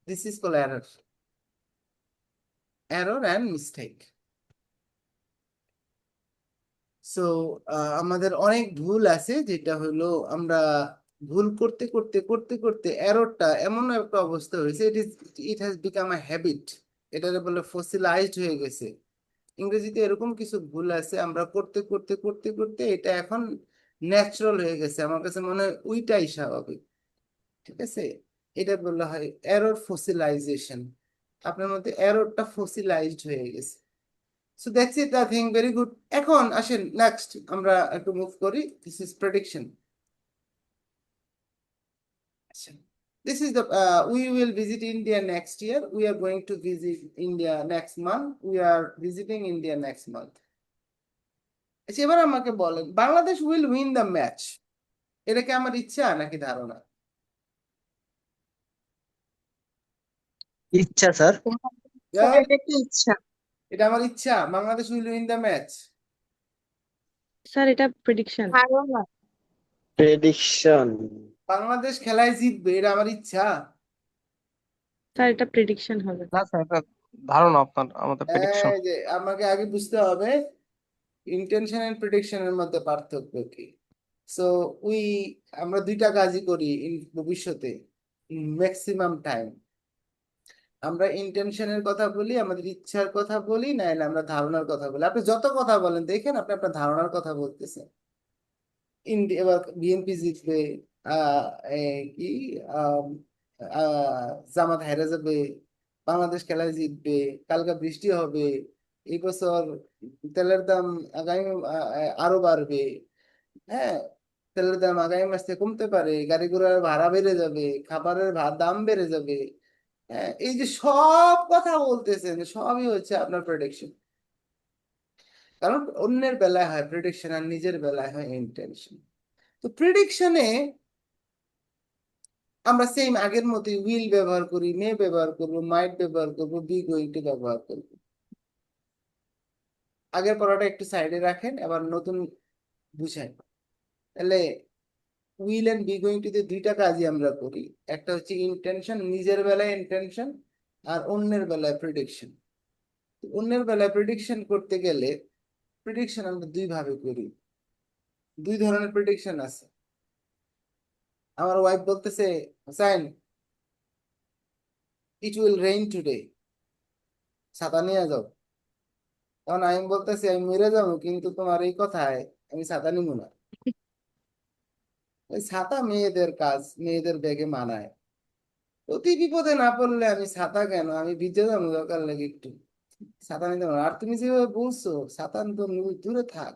This is call error, error and mistake. So আমাদের অনেক ভুল আছে যেটা হলো আমরা ভুল করতে করতে করতে করতে এররটা এমন একটা অবস্থা হয়েছে it has become a habit, এটা বলে ফসিলাইজড হয়ে গেছে। ইংরেজিতে এরকম কিছু ভুল আছে আমরা করতে করতে করতে করতে এটা এখন ন্যাচারাল হয়ে গেছে, আমার কাছে মনে হয় ওইটাই স্বাভাবিক। ঠিক আছে, এটা বলা হয় এরর ফসিলাইজেশন, আপনার মধ্যে এররটা ফসিলাইজড হয়ে গেছে। So that's it, I think very good. এখন আসেন নেক্সট আমরা একটু মুভ করি, this is prediction. This is the we will visit India next year. We are going to visit India next month. We are visiting India next month. আচ্ছা এবার আমাকে বলেন Bangladesh will win the match, এটা কি আমার ইচ্ছা নাকি ধারণা? ইচ্ছা স্যার। এটা কি ইচ্ছা? এটা আমার ইচ্ছা Bangladesh will win the match. Sir এটা প্রেডিকশন। ধারণা। প্রেডিকশন। বাংলাদেশ খেলায় জিতবে, এটা আমার ইচ্ছা। স্যার এটা প্রেডিকশন হবে। না স্যার, এটা ধারণা আপনার, আমাদের প্রেডিকশন। এই যে আমাকে আগে বুঝতে হবে ইন্টেনশন এন্ড প্রেডিকশনের মধ্যে পার্থক্য কি। সো আমরা দুইটা কাজই করি ভবিষ্যতে ম্যাক্সিমাম টাইম। আমরা ইন্টেনশনের কথা বলি, আমাদের ইচ্ছার কথা বলি, নাহলে আমরা ধারণার কথা বলি। আপনি যত কথা বলেন দেখেন আপনি আপনার ধারণার কথা বলতেছেন। এবার বিএনপি জিতবে, কি আহ, জামাত হেরে যাবে, বাংলাদেশ খেলায় জিতবে, কালকে বৃষ্টি হবে, এই বছর তেলের দাম আগামী আরো বাড়বে, হ্যাঁ তেলের দাম আগামী মাস থেকে কমতে পারে, গাড়ি ঘোড়ার ভাড়া বেড়ে যাবে, খাবারের দাম বেড়ে যাবে, হ্যাঁ এই যে সব কথা বলতেছেন সবই হচ্ছে আপনার প্রেডিকশন। কারণ অন্যের বেলায় হয় প্রেডিকশন আর নিজের বেলায় হয় ইন্টেনশন। তো প্রেডিকশনে আমরা সেম আগের মতোই উইল ব্যবহার করি, মে ব্যবহার করবো, মাইট ব্যবহার করবো, বি গোয়িং টু ব্যবহার করবো। আগের পড়াটা একটু সাইডে রাখেন, আবার নতুন বুঝাই। তাহলে will and be going to দুইটা কাজই আমরা করি, একটা হচ্ছে ইন্টেনশন, নিজের বেলায় ইন্টেনশন আর অন্যের বেলায় প্রেডিকশন। অন্যের বেলায় প্রেডিকশন করতে গেলে প্রেডিকশন আমরা দুই ভাবে করি, দুই ধরনের প্রেডিকশন আছে। আমার ওয়াইফ বলতেছে Hossain it will rain today, ছাতা নিয়ে যাও। তখন আমি বলতেছি আমি মরে যাবো কিন্তু তোমার এই কথায় আমি ছাতা নিব না। ওই ছাতা মেয়েদের কাজ, মেয়েদের ব্যাগে মানায়, অতি বিপদে না পড়লে আমি ছাতা কেন, আমি ভিজে যাবো দরকার লাগে একটু, ছাতা নিতে পারবো না। আর তুমি যেভাবে বলছো ছাতা তো দূরে থাক,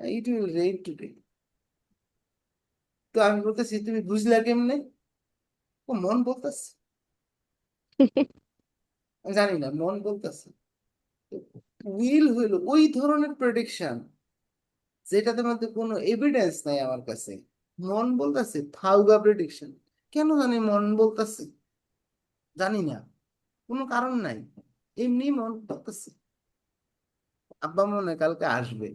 ইট উইল রেইন টুডে। তো আমি বলতেছি তুমি বুঝলা কেমনে? ও মন বলতেছে, আমি জানি না মন বলতেছে। উইল হইলো ওই ধরনের প্রেডিকশন যেটাতে মধ্যে কোনো এভিডেন্স নাই আমার কাছে, মন বলতেছে ফাউগা প্রেডিকশন। কেন জানি মন বলতেছে, জানি না, কোনো কারণ নাই, এমনি মন বলতেছে। আব্বা মনে হয় কালকে আসবে।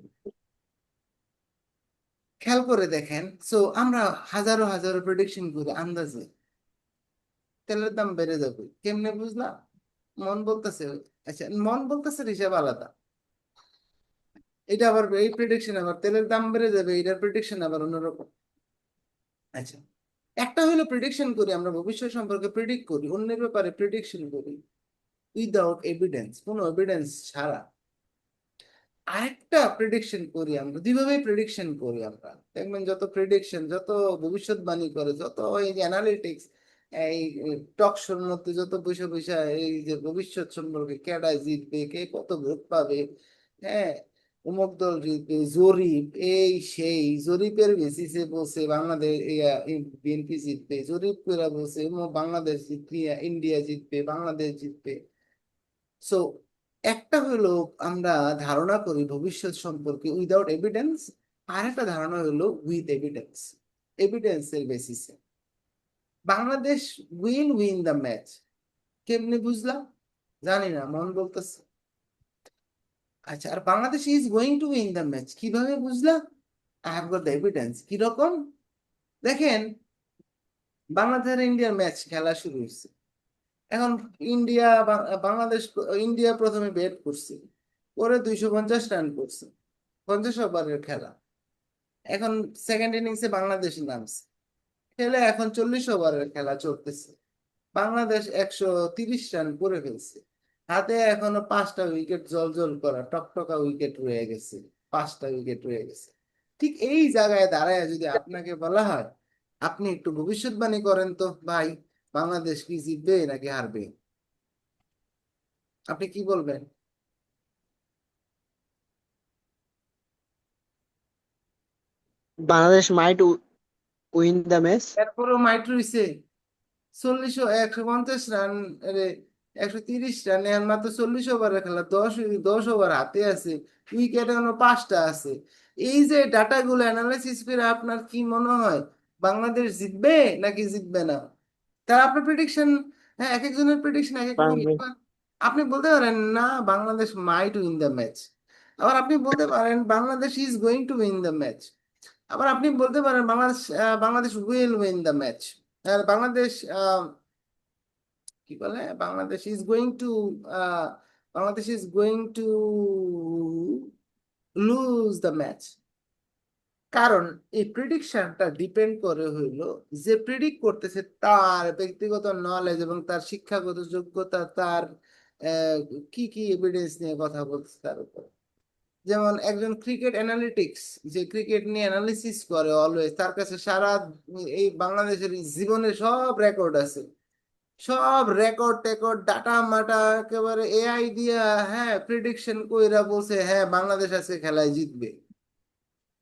খেয়াল করে দেখেন, সো আমরা হাজারো হাজারো প্রেডিকশন করি আন্দাজে তেলের দাম বেড়ে যাবে, কেমনে বুঝলাম? মন বলতেছে, আচ্ছা মন বলতেছে হিসাব আলাদা, এটা আবার এই প্রেডিকশন আবার তেলের দাম বেড়ে যাবে, এটার প্রেডিকশন আবার অন্যরকম। আচ্ছা, একটা হলো প্রেডিকশন করি আমরা ভবিষ্যৎ সম্পর্কে, প্রেডিক্ট করি, অন্যের ব্যাপারে প্রেডিকশন করি উইদাউট এভিডেন্স, কোনো এভিডেন্স ছাড়া। আরেকটা প্রেডিকশন করি আমরা, দুইভাবে প্রেডিকশন করি আমরা। দেখবেন যত প্রেডিকশন, যত ভবিষ্যৎবাণী করে, যত এই যে অ্যানালিটিক্স, এই টক শোর মধ্যে যত বসে বসে এই যে ভবিষ্যৎ সম্পর্কে কেডা জিতবে, কে কত ভোট পাবে, হ্যাঁ অমুক দল জিতবে, জরিপ এই সেই, জরিপের বেসিসে বলছে বাংলাদেশ বিএনপি জিতবে, জরিপ করে বলছে বাংলাদেশ জিতবে, ইন্ডিয়া জিতবে, বাংলাদেশ জিতবে। সো একটা হলো আমরা ধারণা করি ভবিষ্যৎ সম্পর্কে উইদাউট এভিডেন্স, আর একটা ধারণা হলো উইথ এভিডেন্স, এভিডেন্সের বেসিসে। Bangladesh will win the match, কেমনে বুঝলাম জানি না, মন বলতেছে। আচ্ছা, আর Bangladesh is going to win the match কিভাবে বুঝলাম? I have got the evidence. কিরকম? দেখেন, বাংলাদেশ আর ইন্ডিয়ার ম্যাচ খেলা শুরু হয়েছে। এখন ইন্ডিয়া বাংলাদেশ, ইন্ডিয়া প্রথমে ব্যাট করছে, পরে 250 রান করছে, 50 ওভারের খেলা। এখন সেকেন্ড ইনিংসে বাংলাদেশ নামছে, খেলে এখন 40 ওভারের খেলা চলতেছে। বাংলাদেশ 130 রান করে ফেলছে, হাতে এখনো 5টা উইকেট জল করা টকটকা উইকেট রয়ে গেছে, 5টা উইকেট রয়ে গেছে। ঠিক এই জায়গায় দাঁড়ায় যদি আপনাকে বলা হয় আপনি একটু ভবিষ্যৎবাণী করেন তো ভাই, বাংলাদেশ কি জিতবে নাকি হারবে, আপনি কি বলবেন? Bangladesh might win the match. এরপরও মাইট রইছে 150 রান, 130 রানে আর মাত্র 40 ওভারের খেলা, 10 ওভার হাতে আছে, উইকেট এখনো 5টা আছে। এই যে ডাটাগুলো অ্যানালাইসিস করে আপনার কি মনে হয় বাংলাদেশ জিতবে নাকি জিতবে না? তার আপনার প্রেডিকশন, হ্যাঁ এক একজনের প্রেডিকশন এক এক রকম। Bangladesh. আপনি বলতে পারেন না বাংলাদেশ মাইট উইন দ্য ম্যাচ, আবার আপনি বলতে পারেন Bangladesh is going to win the match, আবার আপনি বলতে পারেন Bangladesh will win the match, Bangladesh কি বলে, Bangladesh is going two, Bangladesh is going to lose the match. কারণ এই প্রিডিকশনটা ডিপেন্ড করে হইলো যে প্রিডিক্ট করতেছে তার ব্যক্তিগত নলেজ এবং তার শিক্ষাগত যোগ্যতা, তার কি কি এভিডেন্স নিয়ে কথা বলছে তার উপর। যেমন একজন ক্রিকেট অ্যানালিটিক্স যে ক্রিকেট নিয়ে অ্যানালিসিস করে অলওয়েজ, তার কাছে সারা এই বাংলাদেশের জীবনের সব রেকর্ড আছে, সব রেকর্ড টেকর্ড ডাটা মাটা একেবারে এআই দিয়া, হ্যাঁ প্রেডিকশন কইরা বলছে হ্যাঁ বাংলাদেশ আজকে খেলায় জিতবে,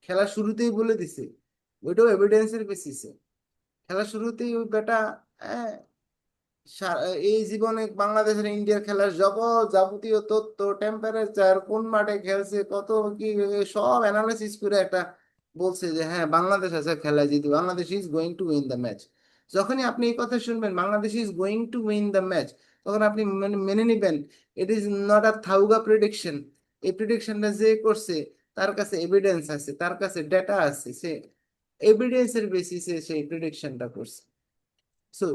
খেলা শুরুতেই বলে দিছে, ওইটাও এভিডেন্সের বেসিসে। খেলা শুরুতেই ওই বেটা, হ্যাঁ এই জীবনে বাংলাদেশের ইন্ডিয়ার খেলার যাবতীয় তথ্য, টেম্পারেচার, কোন মাঠে খেলছে, কত কি সব অ্যানালাইসিস করে একটা বলছে যে হ্যাঁ বাংলাদেশ আছে খেলায় জিতবে, Bangladesh is going to win the match. যখনই আপনি এই কথা শুনবেন Bangladesh is going to win the match, তখন আপনি মেনে নিবেন ইট ইজ নট আ থাউগা প্রেডিকশন। এই প্রেডিকশনটা যে করছে তার কাছে এভিডেন্স আছে, তার কাছে ডেটা আছে, সে এভিডেন্সের বেসিসে সেই প্রেডিকশনটা করছে। So,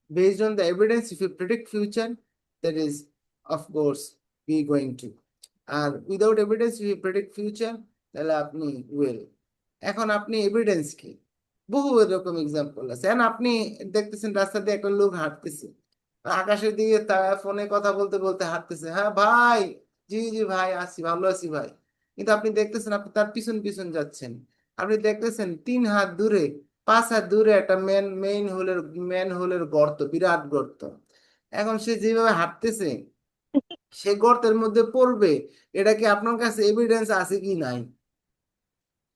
based on the evidence, if you predict future, that is, of course, we going to. R without evidence, if you predict future, তাহলে আপনি will. এখন আপনি এভিডেন্স কি? বহু এরকম এক্সাম্পল আছে। এখন আপনি দেখতেছেন রাস্তা দিয়ে একটা লোক হাঁটতেছে, আকাশের দিকে ফোনে কথা বলতে বলতে হাঁটতেছে, হ্যাঁ ভাই, জি জি ভাই আছি, ভালো আছি ভাই। কিন্তু আপনি দেখতেছেন আপনি তার পিছন পিছন যাচ্ছেন, আপনি দেখতেছেন 3 হাত দূরে, 5 হাত দূরে একটা মেন হোলের গর্ত, বিরাট গর্ত। এখন সে যেভাবে হাঁটতেছে সে গর্তের মধ্যে পড়বে, এটা কি আপনার কাছে এভিডেন্স আছে কি নাই?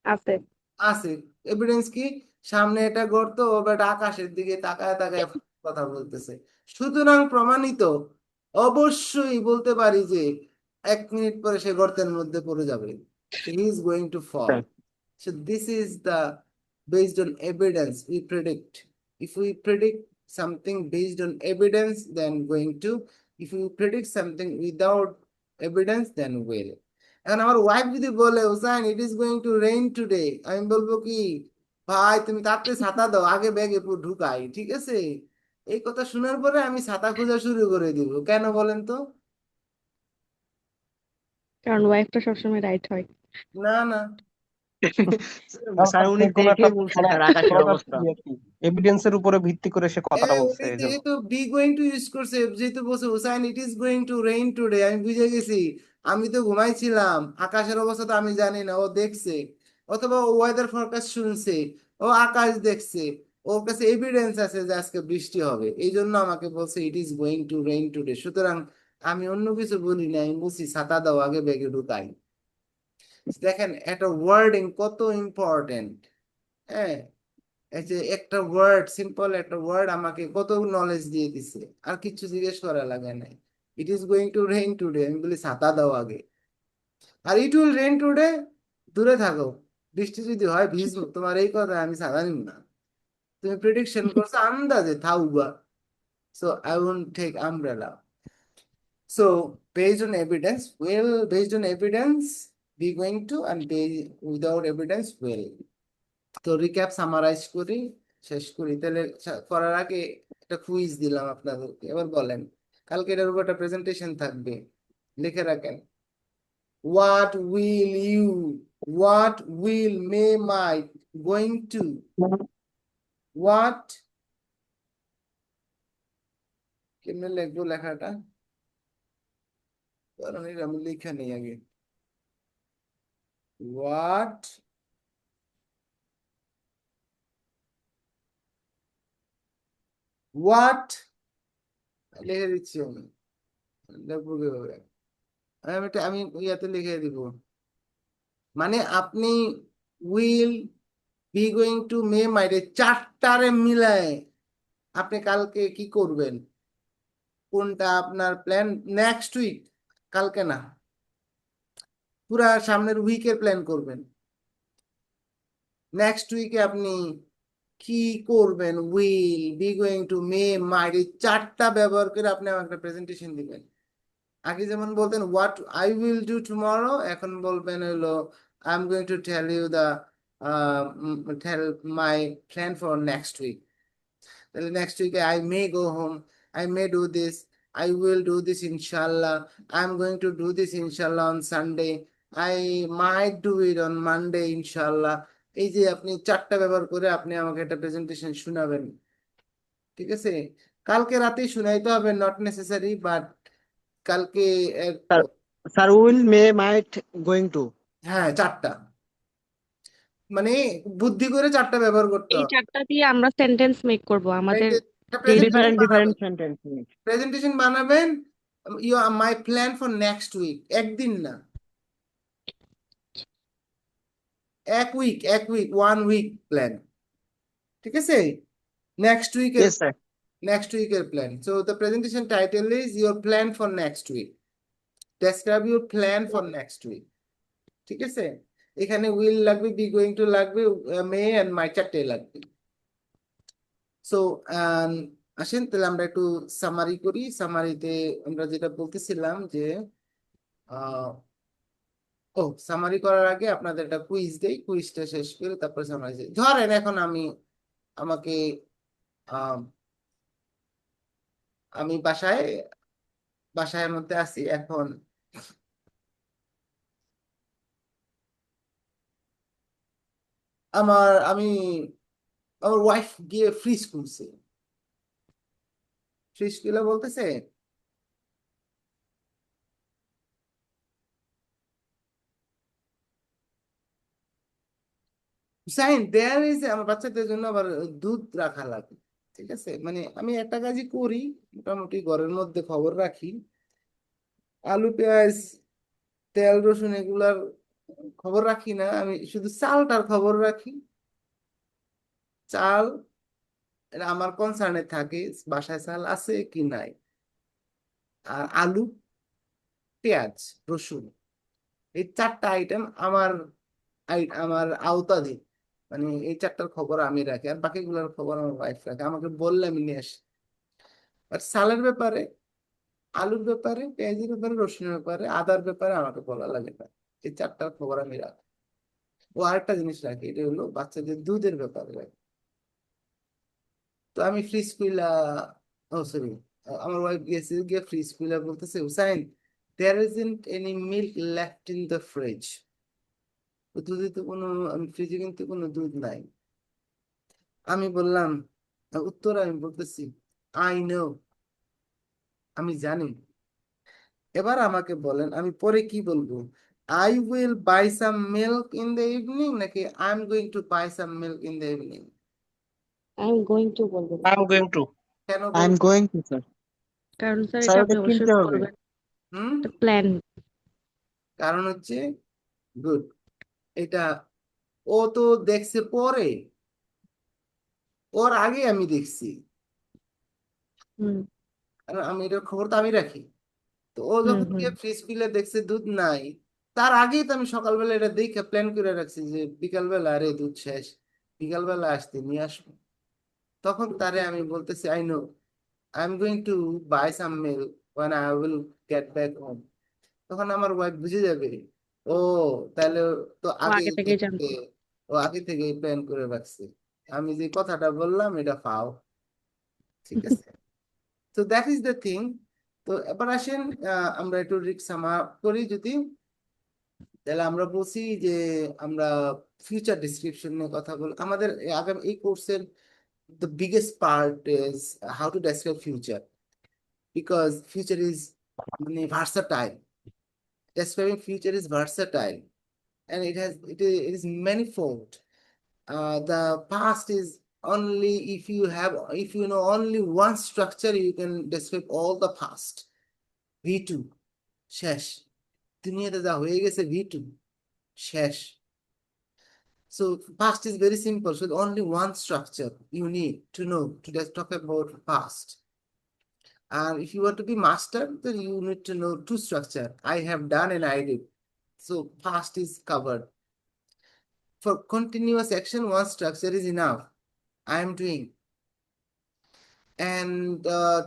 আছে। আছে। এভিডেন্স কি? সামনে এটা গর্ত, ও বেটা আকাশের দিকে তাকায় তাকায় কথা বলতেছে, সুতরাং প্রমাণিত, অবশ্যই বলতে পারি যে 1 মিনিট পরে সে গর্তের মধ্যে পড়ে যাবে, he is going to fall. So this is the based on evidence we predict. If we predict something based on evidence, then going to. If we predict something without evidence, then will. এখন আমার wife যদি বলে Hussain it is going to rain today, আমি বলবো কি, ভাই তুমি তাড়াতাড়ি ছাতা দাও, আগে ব্যাগে ঢুকাই, ঠিক আছে? এই কথা শোনার পরে আমি ছাতা খোঁজা শুরু করে দিব। কেন বলেন তো? কারণ ওয়াইফটা সবসময় রাইট হয়। না না, স্যার উনি কোনো একটা দেখেই বলছে স্যার আকাশের অবস্থা। এভিডেন্সের উপরে ভিত্তি করে সে কথাটা বলছে উনি এই জন্য। যেহেতু বি গোয়িং টু ইউজ করছে, যেহেতু বলছে Hussain it is going to rain today, আমি বুঝে গেছি। আমি তো ঘুমাইছিলাম, আকাশের অবস্থা তো আমি জানি না, ও দেখছে, অথবা ও ওয়েদার ফরকাস্ট শুনছে, ও আকাশ দেখছে, ওর কাছে এভিডেন্স আছে যে আজকে বৃষ্টি হবে, এই জন্য আমাকে বলছে ইট is going to rain today. সুতরাং আমি অন্য কিছু বলি না, আমি বলছি ছাতা দাও, আগে ব্যাগে ঢুকাই। দেখেন একটা ওয়ার্ডিং কত ইম্পর্টেন্ট। হ্যাঁ, এই যে একটা ওয়ার্ড, সিম্পল একটা ওয়ার্ড আমাকে কত নলেজ দিয়ে দিছে, আর কিছু জিজ্ঞেস করা লাগে নাই। ইট is going to rain today, আমি বলি ছাতা দাও আগে। আর ইট উইল রেইন টুডে, দূরে থাকো, বৃষ্টি যদি হয় ভিজবো, তোমার এই কথা আমি ছাতা নিব না। তুমি প্রেডিকশন করছো আন্দাজে, থাউবা, so I won't take umbrella. So based on evidence, be going to, and without evidence will. তো রিক্যাপ সামারাইজ করি, শেষ করি। তাহলে করার আগে একটা কুইজ দিলাম আপনাদেরকে, এবার বলেন। কালকে এটার উপর একটা প্রেজেন্টেশন থাকবে, লিখে রাখেন। What will may might going to, what, কেমনে লিখবো লেখাটা, কারণ এটা আমি লিখে নেই আগে। what what লিখে দিচ্ছি আমি, লিখবো কিভাবে? আমি ইয়াতে লিখে দিব, মানে আপনি উইল, বি গোয়িং টু, মে মাইটে চারটারে মিলায় আপনি কালকে কি করবেন, কোনটা আপনার প্ল্যান নেক্সট উইক, কালকে না, পুরা সামনের উইকের প্ল্যান করবেন। নেক্সট উইকে আপনি কি করবেন, উইল, বি গোয়িং টু, মে মাইট, এই চারটা ব্যবহার করে আপনি আমাকে একটা প্রেজেন্টেশন দিবেন। আগে যেমন বলতেন what I will do tomorrow, এখন বলবেন হলো I am going to tell you the tell my plan for next week. তাহলে নেক্সট উইকে I may go home, I may do this, I will do this ইনশাল্লাহ, I am going to do this ইনশাল্লাহ on Sunday, I might do it on Monday ইনশাল্লাহ। এই যে আপনি চারটা ব্যবহার করে আপনি আমাকে একটা প্রেজেন্টেশন শোনাবেন, ঠিক আছে? কালকে রাতেই শুনাইতে হবে, নট নেসেসারি, বাট কালকে sir sir will may might going to. হ্যাঁ চারটা, মানে বুদ্ধি করে চারটা ব্যবহার করতে এই হবে। চারটা দিয়ে আমরা সেন্টেন্স মেক করব আমাদের। Different different sentence. প্রেজেন্টেশন বানাবেন, you my plan for next week, একদিন না, এক উইক 1 উইক প্ল্যান, ঠিক আছে? নেক্সট উইকের, yes sir. next week your plan. So the presentation title is your plan for next week. Describe your plan for next week. ঠিক আছে? এখানে will লাগবে, be going to লাগবে, may and might চারটে লাগবে। So আসেন তাহলে আমরা একটু সামারি করি। সামারিতে আমরা যেটা বলতেছিলাম যে সামারি করার আগে আপনাদের একটা কুইজ দেই, কুইজটা শেষ করে তারপর সামারি। ধরেন এখন আমাকে আমি বাসায় মধ্যে আছি এখন, আমি আমার ওয়াইফ গিয়ে ফ্রিজ খুলছে। ফ্রিজ খুলে বলতেছে হুসাইন দেয়ার ইজ, আমার বাচ্চাদের জন্য আবার দুধ রাখা লাগে, ঠিক আছে? মানে আমি একটা কাজই করি, মোটামুটি ঘরের মধ্যে খবর রাখি, আলু পেঁয়াজ তেল রসুন এগুলার খবর রাখি না, আমি শুধু চালটার খবর রাখি। চাল এটা আমার কনসার্নে থাকে, বাসায় চাল আছে কি নাই, আর আলু পেঁয়াজ রসুন, এই চারটা আইটেম আমার আওতাধীন, মানে এই চারটার খবর আমি রাখি, আর বাকিগুলোর খবর আমার ওয়াইফ রাখে, আমাকে বললে আমি নিয়ে আসি। আর সালের ব্যাপারে, আলুর ব্যাপারে, পেঁয়াজের ব্যাপারে, রসুনের ব্যাপারে, আদার ব্যাপারে আমাকে বলা লাগে না, এই 4টার খবর আমি রাখি। ও আরেকটা জিনিস রাখি, এটা হলো বাচ্চাদের দুধের ব্যাপারে রাখি। তো আমি ফ্রিজ খুইলা, ও সরি, আমার ওয়াইফ গেছে গিয়ে ফ্রিজ খুইলা বলতেছে, Hussain, there isn't any milk left in the fridge. তো দুধে তো কোনো, আমি ফ্রিজে কিন্তু কোনো দুধ নাই। আমি বললাম, উত্তর আমি বলতেছি, আই নো, আমি জানি। এবার আমাকে বলেন আমি পরে কি বলবো, I will buy some milk in the evening নাকি I am going to buy some milk in the evening? I'm going to বলবেন, আই এম গোয়িং টু। কেন আই এম বলবো? Going to sir. কারণ স্যার স্যার এটা ওটা আপনি অবশ্যই কিনতে হবে। করবেন, হুম, একটা প্ল্যান। কারণ হচ্ছে, গুড, এটা ও তো দেখছে পরে, ওর আগে আমি দেখছি, হুম কারণ আমি এটার খবর তো আমি রাখি। তো ও হুম যখন হুম গিয়ে ফ্রিজ খুলে দেখছে দুধ নাই, তার আগেই তো আমি সকালবেলা এটা দেখে প্ল্যান করে রাখছি যে বিকালবেলা আরে দুধ শেষ, বিকালবেলা আসতে নিয়ে আসবো। তখন তারে আমি বলতেছি, I know, I am going to buy some milk when I will get back home. তখন আমার ওয়াইফ বুঝে যাবে, ও তাহলে তো ও আগেই আগে থেকেই দেখতে, জানতো। ও আগে থেকে প্ল্যান করে রাখছে, আমি যে কথাটা বললাম এটা ফাও। ঠিক আছে, তো দ্যাট ইজ দ্য থিং। তো এবার আসেন, আমরা একটু রিক্সামা করি যদি, তাহলে আমরা বলছি যে আমরা ফিউচার ডিসক্রিপশন নিয়ে কথা বল। আমাদের আগামী এই কোর্সের the biggest part is how to describe future, because future is versatile. Describing future is versatile, and it is manifold. The past is only if you know only one structure, you can describe all the past. V2 শেষ, দুনিয়াতে যা হয়ে গেছে V2 শেষ। So past is very simple. So only one structure you need to know to just talk about past. And if you want to be master, then you need to know two structure. I have done and I did. So past is covered. For continuous action, one structure is enough. I am doing. And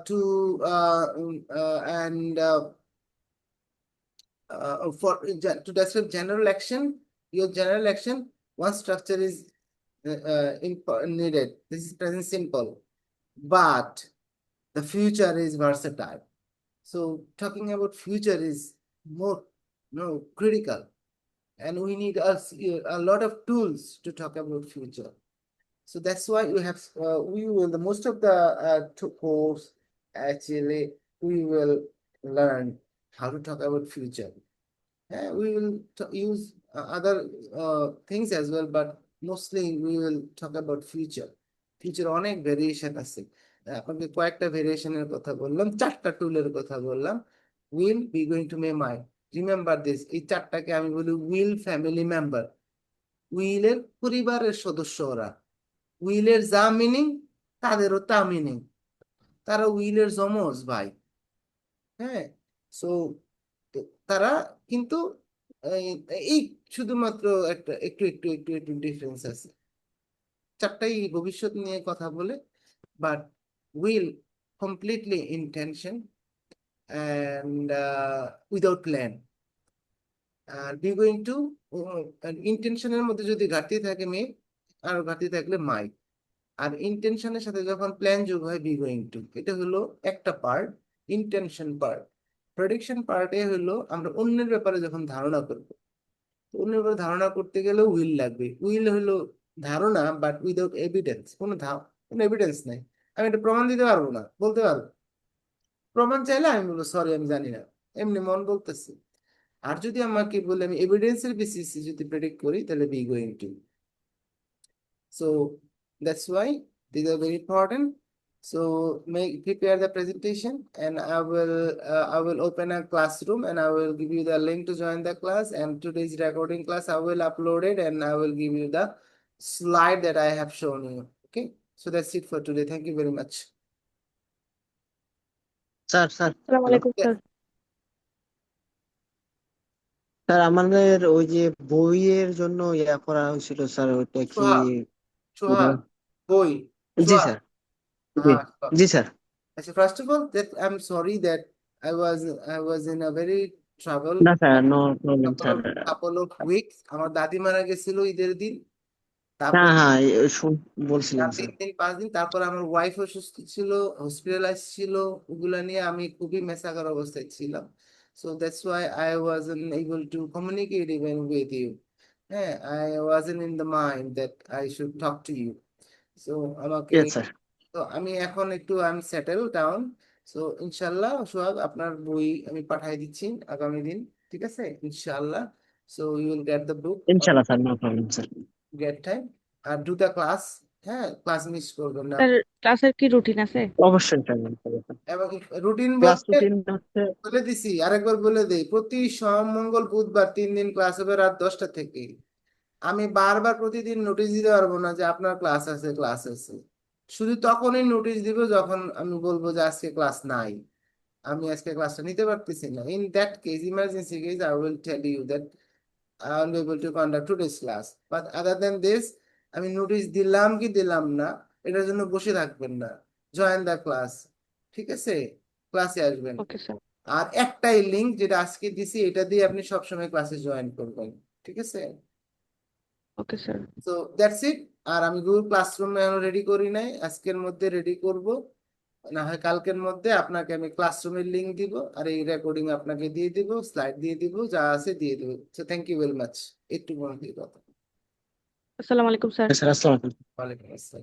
to describe general action, your general action, one structure is needed. This is present simple, but the future is versatile. So talking about future is more critical, and we need a lot of tools to talk about future. So that's why the most of the course actually we will learn how to talk about future. We will use other things as well, but mostly we will talk about future. Future অনেক variation আছে। আপনাকে কয়েকটা ভেরিয়েশনের কথা বললাম, 4টা টুলের কথা বললাম। Will be going two May my, remember this, এই 4টাকে আমি বলি উইল ফ্যামিলি মেম্বার। উইলের পরিবারের সদস্য ওরা, উইলের যা মিনিং তাদেরও তা মিনিং, তারা উইলের যমজ ভাই। হ্যাঁ, সো তারা কিন্তু এই শুধুমাত্র একটা একটু একটু একটু একটু ডিফারেন্স আছে। 4টাই ভবিষ্যৎ নিয়ে কথা বলে, but will completely intention and without plan. Be going to ইন্টেনশনের মধ্যে যদি ঘাটতি থাকে মে, আর ঘাটতি থাকলে মাই, আর ইন্টেনশনের সাথে যখন প্ল্যান যোগ হয় বি গোয়িং টু। এটা হলো একটা পার্ট, ইন্টেনশন পার্ট। প্রেডিকশন পার্টে হলো আমরা অন্যের ব্যাপারে যখন ধারণা করব, অন্যের ব্যাপারে ধারণা করতে গেলে উইল লাগবে। উইল হলো ধারণা, বাট উইদাউট এভিডেন্স, কোনো এভিডেন্স নাই। আমি এটা প্রমাণ দিতে পারবো না, বলতে পারবো, প্রমাণ চাইলে আমি বলবো সরি আমি জানি না, এমনি মন বলতেছি। আর যদি আমাকে বলে আমি এভিডেন্সের বেসিসে যদি প্রেডিক্ট করি, তাহলে B going two. So that's why these are very important. So prepare the presentation, and I will open a classroom and I will give you the link to join the class. And today's recording class I will upload it and I will give you the slide that I have shown you. Okay, so that's it for today. Thank you very much. Sir আসসালামু আলাইকুম sir. Sir আমাদের ওই যে বইয়ের জন্য ইয়া করা হয়েছিল sir, ওইটা কি? Sohag, boy, জি Sohag. স্যার, জি sir. First of all, that I'm sorry that I was in a very travel না স্যার, no problem sir. couple of weeks. আমার দাদি মারা গেছিল ঈদের দিন, হ্যাঁ তারপর হ্যাঁ, বলছিলেন তার স্যার। 3 দিন 5 দিন, তারপর আমার ওয়াইফ অসুস্থ ছিল, হসপিটালাইজ ছিল, ওগুলা নিয়ে আমি খুবই মেসাকার অবস্থায় ছিলাম। So that's why I wasn't able to communicate even with you. হ্যাঁ, I wasn't in the mind that I should talk to you. So আমাকে, ইয়েস স্যার। তো আমি এখন একটু I am settle down. So ইনশাল্লাহ সোহাগ, আপনার বই আমি পাঠিয়ে দিচ্ছি আগামী দিন, ঠিক আছে ইনশাল্লাহ। So you will get the book ইনশাল্লাহ sir, no problem sir. Get time, আর ডু দ্য ক্লাস। হ্যাঁ, ক্লাস মিস করবেন না। স্যার ক্লাসের কি রুটিন আছে? অবশ্যই স্যার। এবং রুটিন ক্লাস বলতে রুটিন হচ্ছে, বলে দিছি, আরেকবার বলে দেই, প্রতি সোম মঙ্গল বুধবার 3 দিন ক্লাস হবে রাত 10টা থেকে। আমি বারবার প্রতিদিন নোটিশ দিতে পারবো না যে আপনার ক্লাস আছে, ক্লাস আছে। শুধু তখনই নোটিশ দিব যখন আমি বলবো যে আজকে ক্লাস নাই, আমি আজকে ক্লাসটা নিতে পারতেছি না। In that case, emergency case, I will tell you that I will be able to conduct today's class. But other than this, আমি নোটিশ দিলাম কি দিলাম না এটার জন্য বসে থাকবেন না, জয়েন দ্য ক্লাস, ঠিক আছে, ক্লাসে আসবেন। Okay sir. আর একটাই লিংক যেটা আজকে দিছি, এটা দিয়ে আপনি সবসময় ক্লাসে জয়েন করবেন, ঠিক আছে। Okay sir. তো দ্যাটস ইট। আর আমি গুগল ক্লাসরুম এখনো রেডি করি নাই, আজকের মধ্যে রেডি করব, না হয় কালকের মধ্যে আপনাকে আমি ক্লাসরুমের লিংক দিব, আর এই রেকর্ডিং আপনাকে দিয়ে দিব, স্লাইড দিয়ে দিব, যা আছে দিয়ে দিব। So thank you very much. একটু মনে দিয়ে কথা। আসসালামু আলাইকুম স্যার। স্যার আসসালামু আলাইকুম। ওয়ালাইকুম আসসালাম।